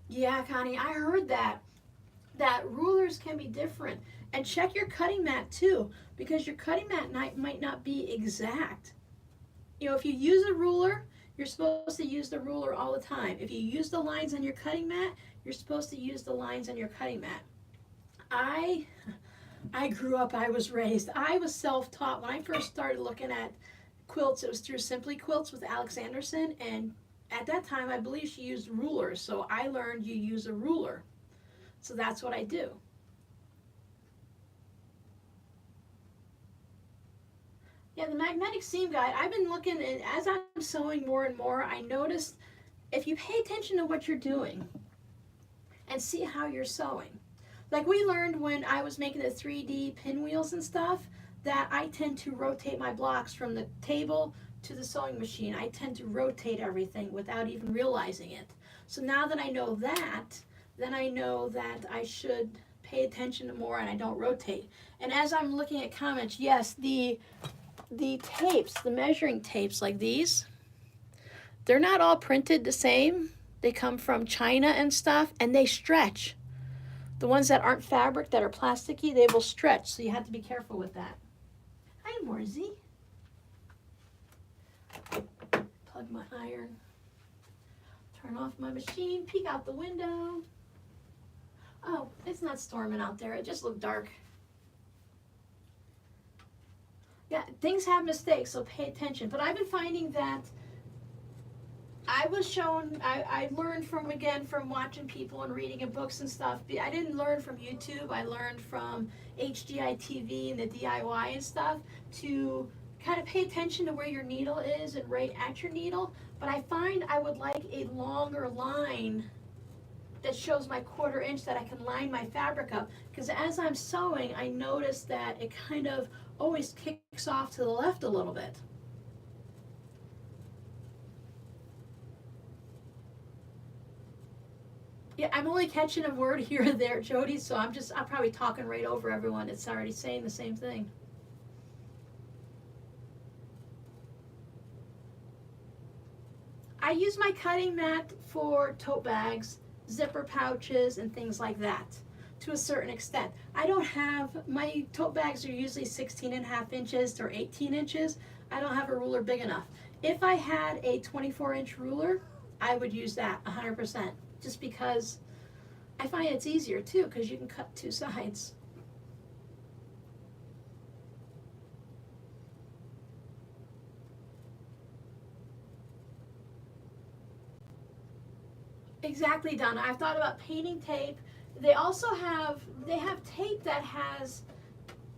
Yeah, Connie, I heard that rulers can be different. And check your cutting mat too, because your cutting mat might not be exact. You know, if you use a ruler, you're supposed to use the ruler all the time. If you use the lines on your cutting mat, you're supposed to use the lines on your cutting mat. I grew up, I was raised, I was self-taught. When I first started looking at quilts, it was through Simply Quilts with Alex Anderson, and at that time I believe she used rulers, so I learned you use a ruler. So that's what I do. Yeah, the magnetic seam guide, I've been looking, and as I'm sewing more and more, I noticed if you pay attention to what you're doing and see how you're sewing. Like we learned when I was making the 3D pinwheels and stuff, that I tend to rotate my blocks from the table to the sewing machine. I tend to rotate everything without even realizing it. So now that I know that, then I know that I should pay attention to more and I don't rotate. And as I'm looking at comments, yes, the tapes, the measuring tapes like these, they're not all printed the same. They come from China and stuff, and they stretch. The ones that aren't fabric, that are plasticky, they will stretch, so you have to be careful with that. Hi, Morzy. Plug my iron. Turn off my machine, peek out the window. Oh, it's not storming out there, it just looked dark. Yeah, things have mistakes, so pay attention. But I've been finding that I was shown, I learned from, again, from watching people and reading in books and stuff. I didn't learn from YouTube, I learned from HDI TV and the DIY and stuff, to kind of pay attention to where your needle is and right at your needle. But I find I would like a longer line that shows my 1/4 inch, that I can line my fabric up. Because as I'm sewing, I notice that it kind of always kicks off to the left a little bit. Yeah, I'm only catching a word here and there, Jody, so I'm probably talking right over everyone that's already saying the same thing. I use my cutting mat for tote bags, zipper pouches, and things like that. to a certain extent. I don't have, my tote bags are usually 16.5 inches or 18 inches. I don't have a ruler big enough. If I had a 24-inch ruler, I would use that 100%, just because I find it's easier too, because you can cut two sides. Exactly, Donna. I've thought about painting tape. They also have, they have tape that has,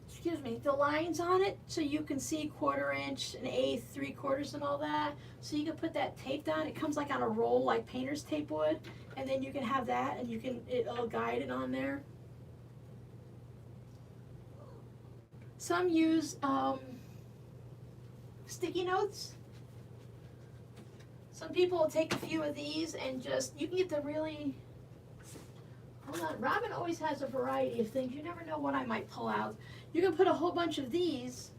excuse me, the lines on it, so you can see 1/4 inch, 1/8, 3/4, and all that. So you can put that tape down. It comes like on a roll, like painter's tape would, and then you can have that, and you can, it'll guide it on there. Some use sticky notes. Some people will take a few of these and just, you can get the really, hold on, Robin always has a variety of things. You never know what I might pull out. You can put a whole bunch of these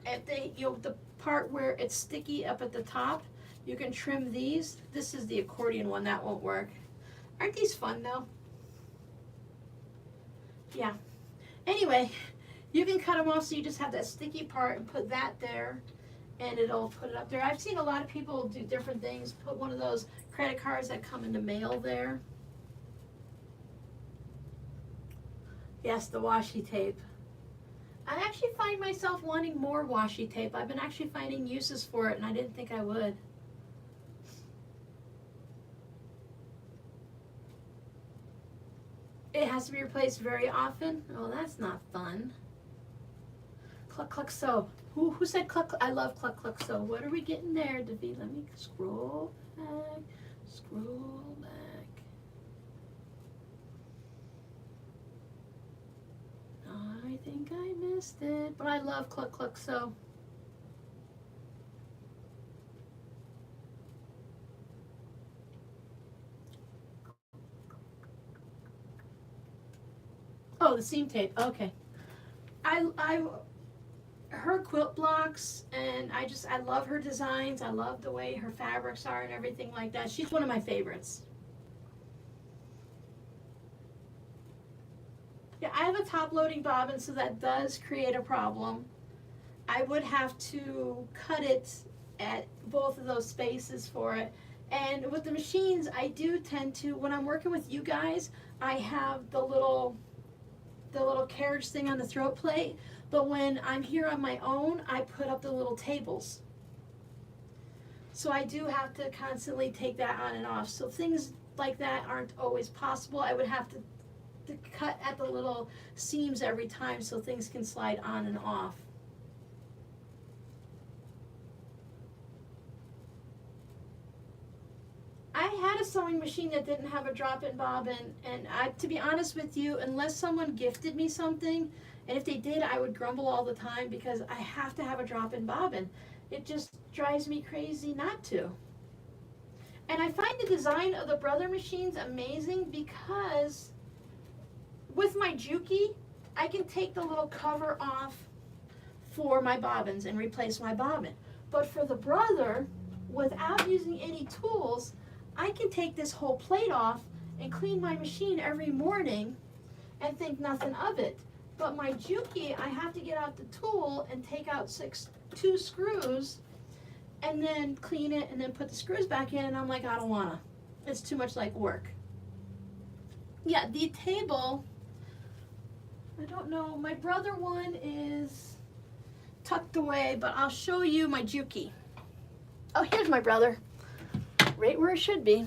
at the, you know, the part where it's sticky up at the top. You can trim these. This is the accordion one, that won't work. Aren't these fun though? Yeah. Anyway, you can cut them off so you just have that sticky part and put that there, and it'll put it up there. I've seen a lot of people do different things. Put one of those credit cards that come in the mail there. Yes, the washi tape. I actually find myself wanting more washi tape. I've been actually finding uses for it, and I didn't think I would. It has to be replaced very often. Oh, that's not fun. Cluck, cluck, sew. Who said cluck, cluck? I love cluck, cluck, sew. What are we getting there, David? Let me scroll back, scroll back. I think I missed it, but I love cluck, cluck, sew. Oh, the seam tape. Okay. Her quilt blocks, and I love her designs. I love the way her fabrics are and everything like that. She's one of my favorites. Yeah, I have a top loading bobbin, so that does create a problem. I would have to cut it at both of those spaces for it. And with the machines, I do tend to, when I'm working with you guys, I have the little carriage thing on the throat plate, but when I'm here on my own, I put up the little tables. So I do have to constantly take that on and off. So things like that aren't always possible. I would have to cut at the little seams every time so things can slide on and off. I had a sewing machine that didn't have a drop-in bobbin, and to be honest with you, unless someone gifted me something, and if they did, I would grumble all the time because I have to have a drop-in bobbin. It just drives me crazy not to. And I find the design of the Brother machines amazing because with my Juki, I can take the little cover off for my bobbins and replace my bobbin. But for the Brother, without using any tools, I can take this whole plate off and clean my machine every morning and think nothing of it. But my Juki, I have to get out the tool and take out 2 screws and then clean it and then put the screws back in, and I'm like, I don't wanna. It's too much like work. Yeah, the table, I don't know, my Brother one is tucked away, but I'll show you my Juki. Oh, here's my Brother. Right where it should be.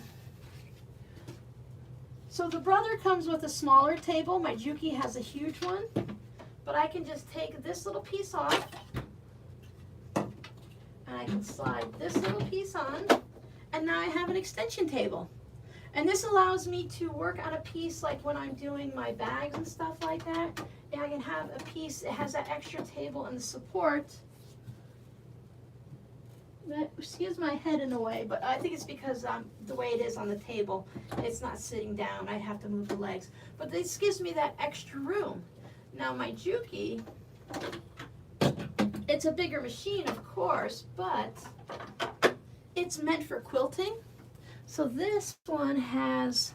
So the Brother comes with a smaller table. My Juki has a huge one, but I can just take this little piece off, and I can slide this little piece on, and now I have an extension table. And this allows me to work on a piece like when I'm doing my bags and stuff like that. And I can have a piece, it has that extra table and the support. Excuse my head in a way, but I think it's because the way it is on the table, it's not sitting down. I'd have to move the legs. But this gives me that extra room. Now my Juki, it's a bigger machine, of course, but it's meant for quilting. So this one has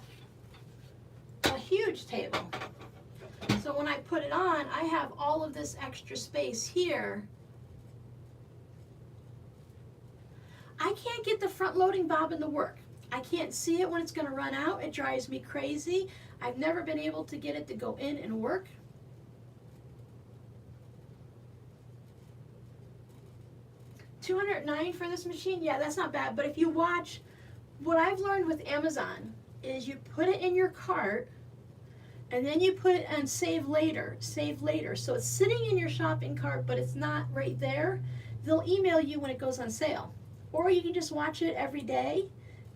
a huge table. put it on, I have all of this extra space here. I can't get the front loading bobbin to work. I can't see it when it's going to run out. It drives me crazy. I've never been able to get it to go in and work. $209 for this machine? Yeah, that's not bad. But if you watch, what I've learned with Amazon is you put it in your cart and then you put it on save later, save later. So it's sitting in your shopping cart, but it's not right there. They'll email you when it goes on sale. Or you can just watch it every day.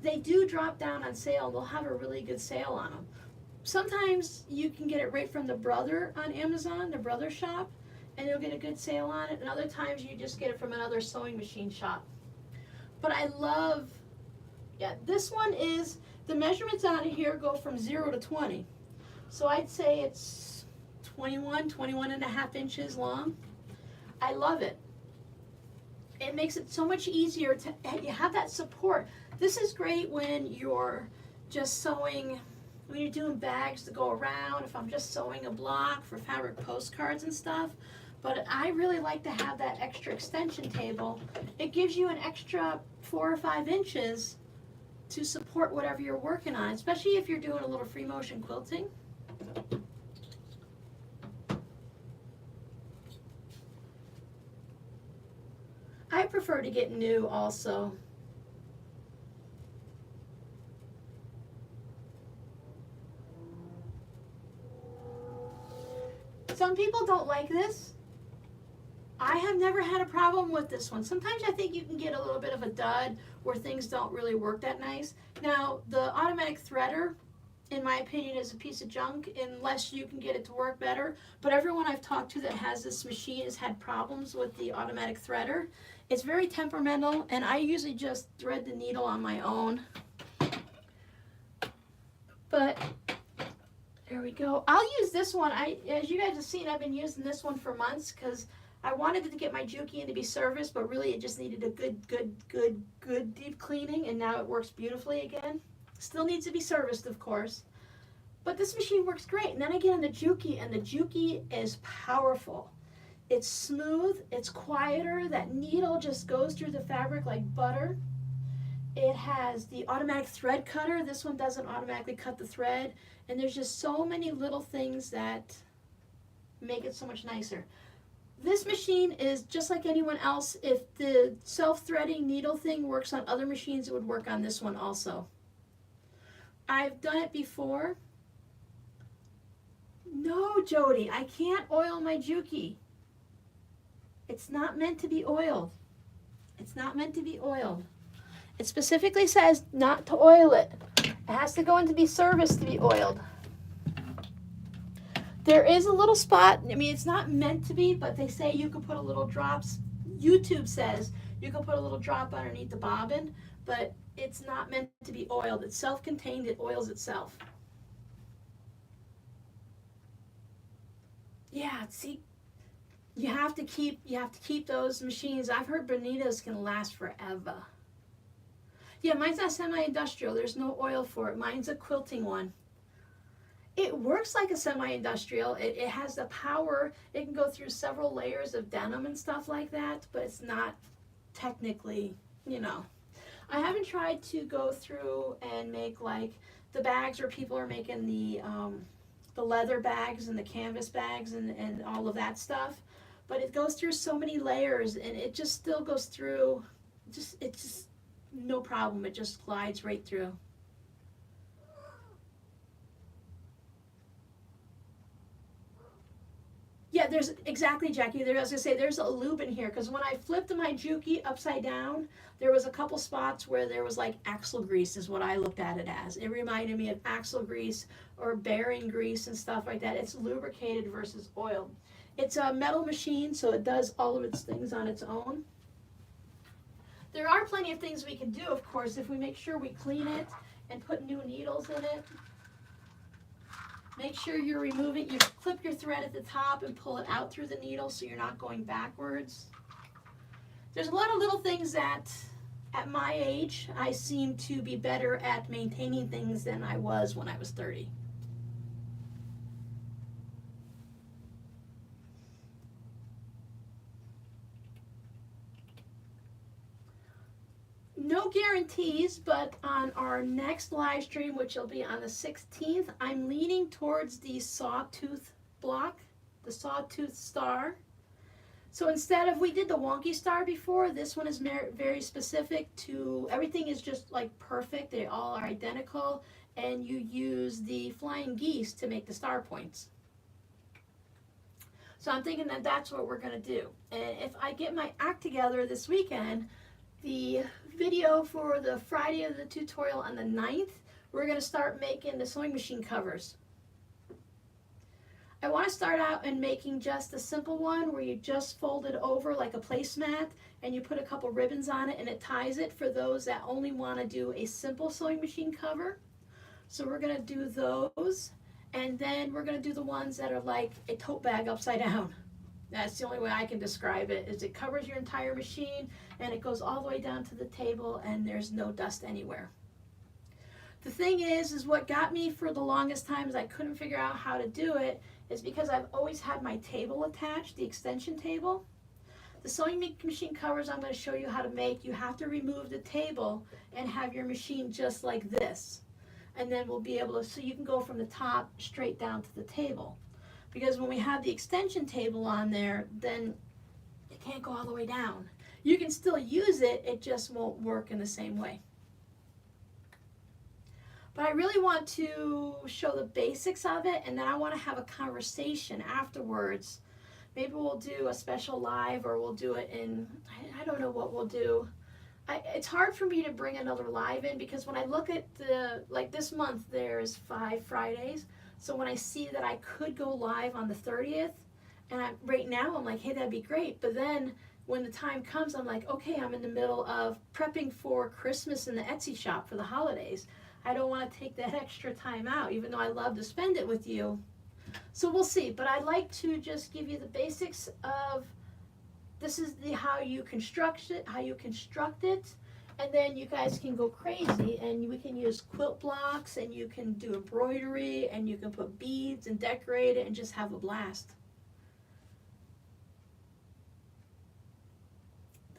They do drop down on sale. They'll have a really good sale on them. Sometimes you can get it right from the Brother on Amazon, the Brother shop, and you'll get a good sale on it. And other times you just get it from another sewing machine shop. But I love, yeah, this one is, the measurements on it here go from 0 to 20. So I'd say it's 21 and a half inches long. I love it. It makes it so much easier to, you have that support. This is great when you're just sewing, when you're doing bags to go around, if I'm just sewing a block for fabric postcards and stuff. But I really like to have that extra extension table. It gives you an extra 4 or 5 inches to support whatever you're working on, especially if you're doing a little free motion quilting. I prefer to get new also. Some people don't like this. I have never had a problem with this one. Sometimes I think you can get a little bit of a dud where things don't really work that nice. Now, the automatic threader, in my opinion, is a piece of junk unless you can get it to work better. But everyone I've talked to that has this machine has had problems with the automatic threader. It's very temperamental, and I usually just thread the needle on my own. But there we go. I'll use this one. As you guys have seen, I've been using this one for months because I wanted to get my Juki in to be serviced, but really it just needed a good deep cleaning, and now it works beautifully again. Still needs to be serviced, of course. But this machine works great. And then I get on the Juki, and the Juki is powerful. It's smooth, it's quieter, that needle just goes through the fabric like butter. It has the automatic thread cutter. This one doesn't automatically cut the thread. And there's just so many little things that make it so much nicer. This machine is just like anyone else. If the self-threading needle thing works on other machines, it would work on this one also. I've done it before. No, Jody, I can't oil my Juki. It's not meant to be oiled. It's not meant to be oiled. It specifically says not to oil it. It has to go in to be serviced to be oiled. There is a little spot, I mean, it's not meant to be, but they say you can put a little drops. YouTube says you can put a little drop underneath the bobbin, but it's not meant to be oiled. It's self-contained, it oils itself. Yeah, see, you have to keep those machines. I've heard Bonitas can last forever. Yeah, mine's not semi-industrial. There's no oil for it. Mine's a quilting one. It works like a semi-industrial. It has the power. It can go through several layers of denim and stuff like that, but it's not technically, you know. I haven't tried to go through and make like the bags where people are making the leather bags and the canvas bags and all of that stuff. But it goes through so many layers, and it just still goes through, it's just no problem. It just glides right through. Yeah, there's, exactly, Jackie. I was going to say, there's a lube in here, because when I flipped my Juki upside down, there was a couple spots where there was like axle grease is what I looked at it as. It reminded me of axle grease or bearing grease and stuff like that. It's lubricated versus oiled. It's a metal machine, so it does all of its things on its own. There are plenty of things we can do, of course, if we make sure we clean it and put new needles in it. Make sure you're removing, you clip your thread at the top and pull it out through the needle so you're not going backwards. There's a lot of little things that, at my age, I seem to be better at maintaining things than I was when I was 30. no guarantees, but on our next live stream, which will be on the 16th, I'm leaning towards the sawtooth block, the sawtooth star. So instead of, we did the wonky star before, this one is very specific to, everything is just like perfect, they all are identical, and you use the flying geese to make the star points. So I'm thinking that that's what we're going to do. And if I get my act together this weekend, the video for the Friday of the tutorial on the 9th, we're going to start making the sewing machine covers. I want to start out in making just a simple one where you just fold it over like a placemat and you put a couple ribbons on it and it ties it for those that only want to do a simple sewing machine cover. So we're going to do those, and then we're going to do the ones that are like a tote bag upside down. That's the only way I can describe it, is it covers your entire machine and it goes all the way down to the table and there's no dust anywhere. The thing is what got me for the longest time is I couldn't figure out how to do it is because I've always had my table attached, the extension table. The sewing machine covers I'm going to show you how to make, you have to remove the table and have your machine just like this. And then we'll be able to, so you can go from the top straight down to the table. Because when we have the extension table on there, then it can't go all the way down. You can still use it, it just won't work in the same way. But I really want to show the basics of it, and then I want to have a conversation afterwards. Maybe we'll do a special live, or we'll do it in, I don't know what we'll do. It's hard for me to bring another live in because when I look at the, like this month there's 5 Fridays. So when I see that I could go live on the 30th, and right now I'm like, hey, that'd be great. But then when the time comes, I'm like, okay, I'm in the middle of prepping for Christmas in the Etsy shop for the holidays. I don't want to take that extra time out, even though I love to spend it with you. So we'll see. But I'd like to just give you the basics of, this is how you construct it, and then you guys can go crazy, and we can use quilt blocks, and you can do embroidery, and you can put beads and decorate it and just have a blast.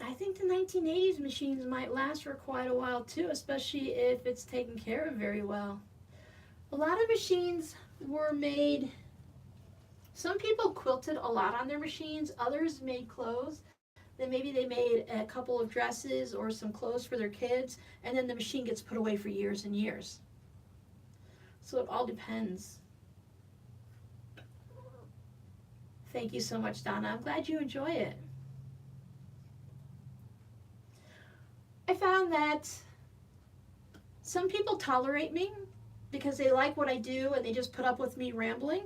I think the 1980s machines might last for quite a while too, especially if it's taken care of very well. A lot of machines were made, some people quilted a lot on their machines, others made clothes. Then maybe they made a couple of dresses or some clothes for their kids, and then the machine gets put away for years and years. So it all depends. Thank you so much, Donna. I'm glad you enjoy it. I found that some people tolerate me because they like what I do and they just put up with me rambling.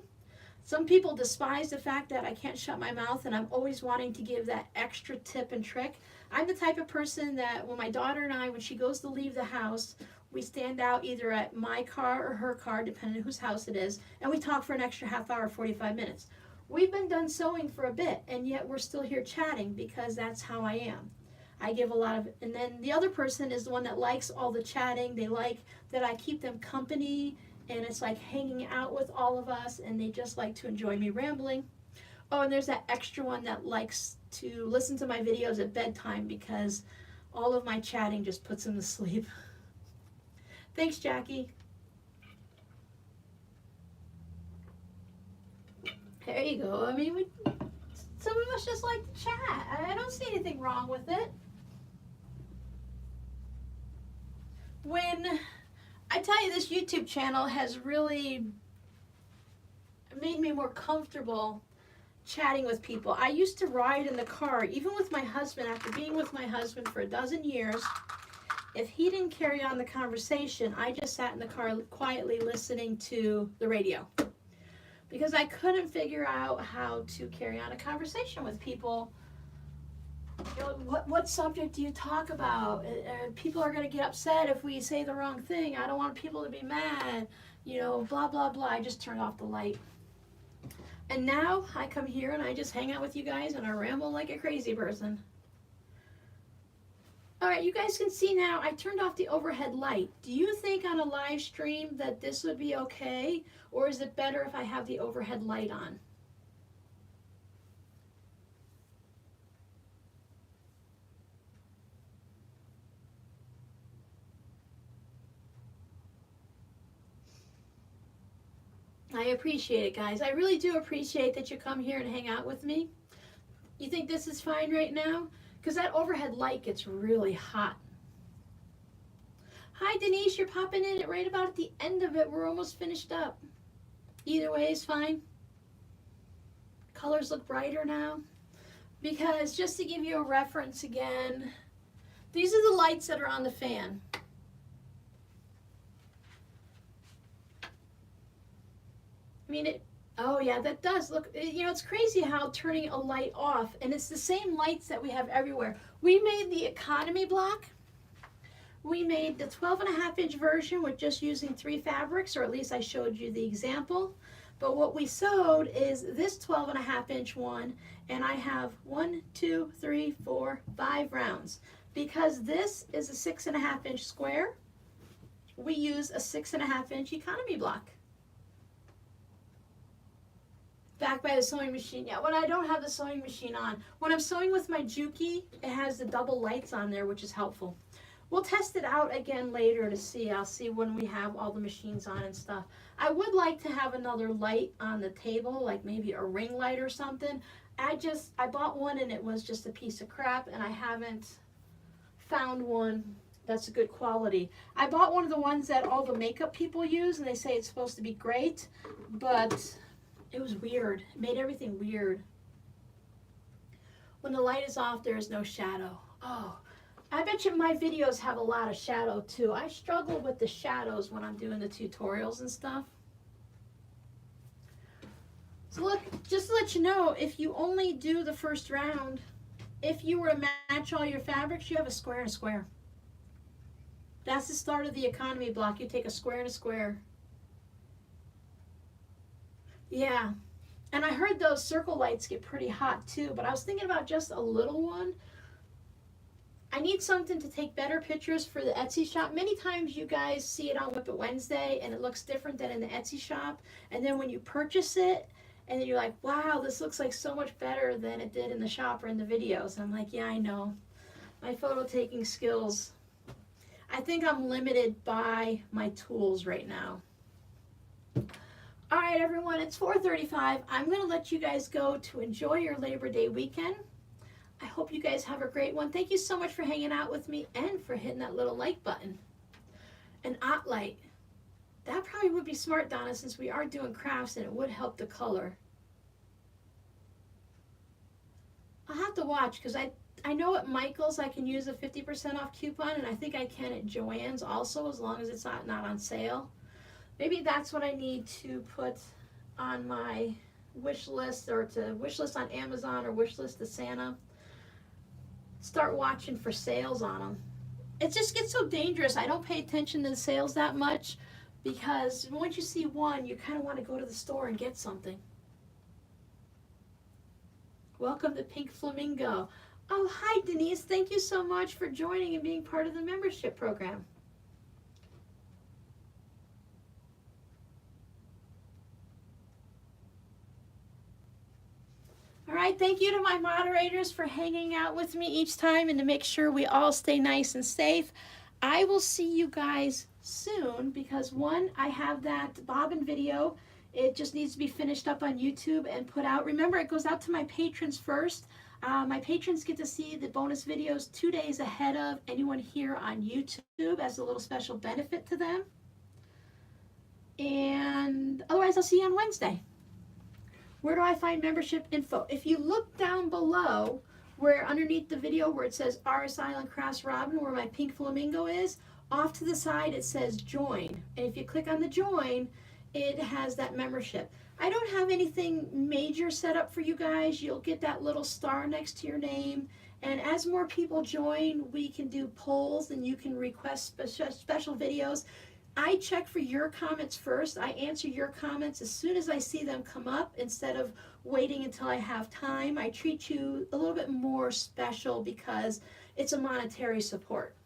Some people despise the fact that I can't shut my mouth and I'm always wanting to give that extra tip and trick. I'm the type of person that when my daughter and I, when she goes to leave the house, we stand out either at my car or her car, depending on whose house it is, and we talk for an extra half hour, 45 minutes. We've been done sewing for a bit, and yet we're still here chatting because that's how I am. I give a lot of, and then the other person is the one that likes all the chatting. They like that I keep them company, and it's like hanging out with all of us, and they just like to enjoy me rambling. Oh, and there's that extra one that likes to listen to my videos at bedtime because all of my chatting just puts them to sleep. Thanks, Jackie. There you go. I mean, some of us just like to chat. I don't see anything wrong with it. When I tell you, this YouTube channel has really made me more comfortable chatting with people. I used to ride in the car, even with my husband, after being with my husband for 12 years. If he didn't carry on the conversation, I just sat in the car quietly listening to the radio. Because I couldn't figure out how to carry on a conversation with people. You know, what subject do you talk about? People are going to get upset if we say the wrong thing. I don't want people to be mad. You know, blah, blah, blah. I just turned off the light. And now I come here and I just hang out with you guys and I ramble like a crazy person. All right, you guys can see now I turned off the overhead light. Do you think on a live stream that this would be okay? Or is it better if I have the overhead light on? I appreciate it, guys. I really do appreciate that you come here and hang out with me. You think this is fine right now? Because that overhead light gets really hot. Hi, Denise. You're popping in right about at the end of it. We're almost finished up. Either way is fine. Colors look brighter now. Because just to give you a reference again, these are the lights that are on the fan. I mean, oh yeah, that does look, you know, it's crazy how turning a light off, and it's the same lights that we have everywhere. We made the economy block. We made the 12.5-inch version with just using 3 fabrics, or at least I showed you the example. But what we sewed is this 12.5-inch one, and I have 1, 2, 3, 4, 5 rounds. Because this is a 6.5-inch square, we use a 6.5-inch economy block. Back by the sewing machine. Yeah, when I don't have the sewing machine on. When I'm sewing with my Juki, it has the double lights on there, which is helpful. We'll test it out again later to see. I'll see when we have all the machines on and stuff. I would like to have another light on the table, like maybe a ring light or something. I bought one and it was just a piece of crap, and I haven't found one that's a good quality. I bought one of the ones that all the makeup people use, and they say it's supposed to be great, but it was weird. It made everything weird. When the light is off, there is no shadow. Oh, I bet you my videos have a lot of shadow too. I struggle with the shadows when I'm doing the tutorials and stuff. So look, just to let you know, if you only do the first round, if you were to match all your fabrics, you have a square and a square. That's the start of the economy block. You take a square and a square. Yeah, and I heard those circle lights get pretty hot too, but I was thinking about just a little one. I need something to take better pictures for the Etsy shop. Many times you guys see it on Whip It Wednesday and it looks different than in the Etsy shop. And then when you purchase it, and then you're like, wow, this looks like so much better than it did in the shop or in the videos. And I'm like, yeah, I know. My photo taking skills. I think I'm limited by my tools right now. All right, everyone, it's 4:35. I'm going to let you guys go to enjoy your Labor Day weekend. I hope you guys have a great one. Thank you so much for hanging out with me and for hitting that little like button. An ot light. That probably would be smart, Donna, since we are doing crafts and it would help the color. I'll have to watch because I know at Michael's I can use a 50% off coupon, and I think I can at Joann's also, as long as it's not on sale. Maybe that's what I need to put on my wish list, or to wish list on Amazon or wish list to Santa. Start watching for sales on them. It just gets so dangerous. I don't pay attention to the sales that much, because once you see one, you kind of want to go to the store and get something. Welcome to Pink Flamingo. Oh, hi Denise. Thank you so much for joining and being part of the membership program. All right, thank you to my moderators for hanging out with me each time and to make sure we all stay nice and safe. I will see you guys soon because, one, I have that bobbin video. It just needs to be finished up on YouTube and put out. Remember, it goes out to my patrons first. My patrons get to see the bonus videos 2 days ahead of anyone here on YouTube as a little special benefit to them. And otherwise, I'll see you on Wednesday. Where do I find membership info? If you look down below, where underneath the video where it says RsIslandCrafts Robin, where my pink flamingo is, off to the side it says join. And if you click on the join, it has that membership. I don't have anything major set up for you guys. You'll get that little star next to your name. And as more people join, we can do polls and you can request special videos. I check for your comments first. I answer your comments as soon as I see them come up instead of waiting until I have time. I treat you a little bit more special because it's a monetary support.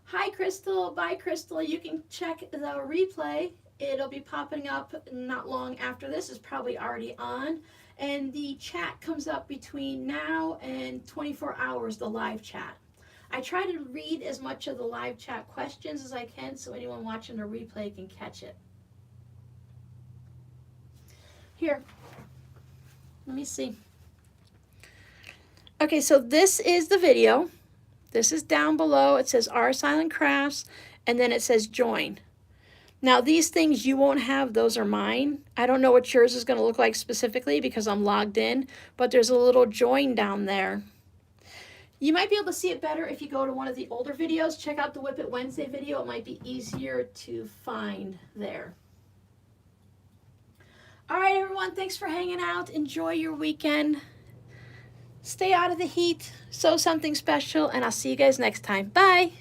Hi Crystal, bye Crystal. You can check the replay. It'll be popping up not long after this. It's probably already on. And the chat comes up between now and 24 hours, the live chat. I try to read as much of the live chat questions as I can so anyone watching the replay can catch it. Here, let me see. Okay, so this is the video. This is down below. It says RsIslandCrafts, and then it says join. Now these things you won't have, those are mine. I don't know what yours is going to look like specifically because I'm logged in, but there's a little join down there. You might be able to see it better if you go to one of the older videos. Check out the Whip It Wednesday video. It might be easier to find there. All right, everyone, thanks for hanging out. Enjoy your weekend. Stay out of the heat, sew something special, and I'll see you guys next time. Bye.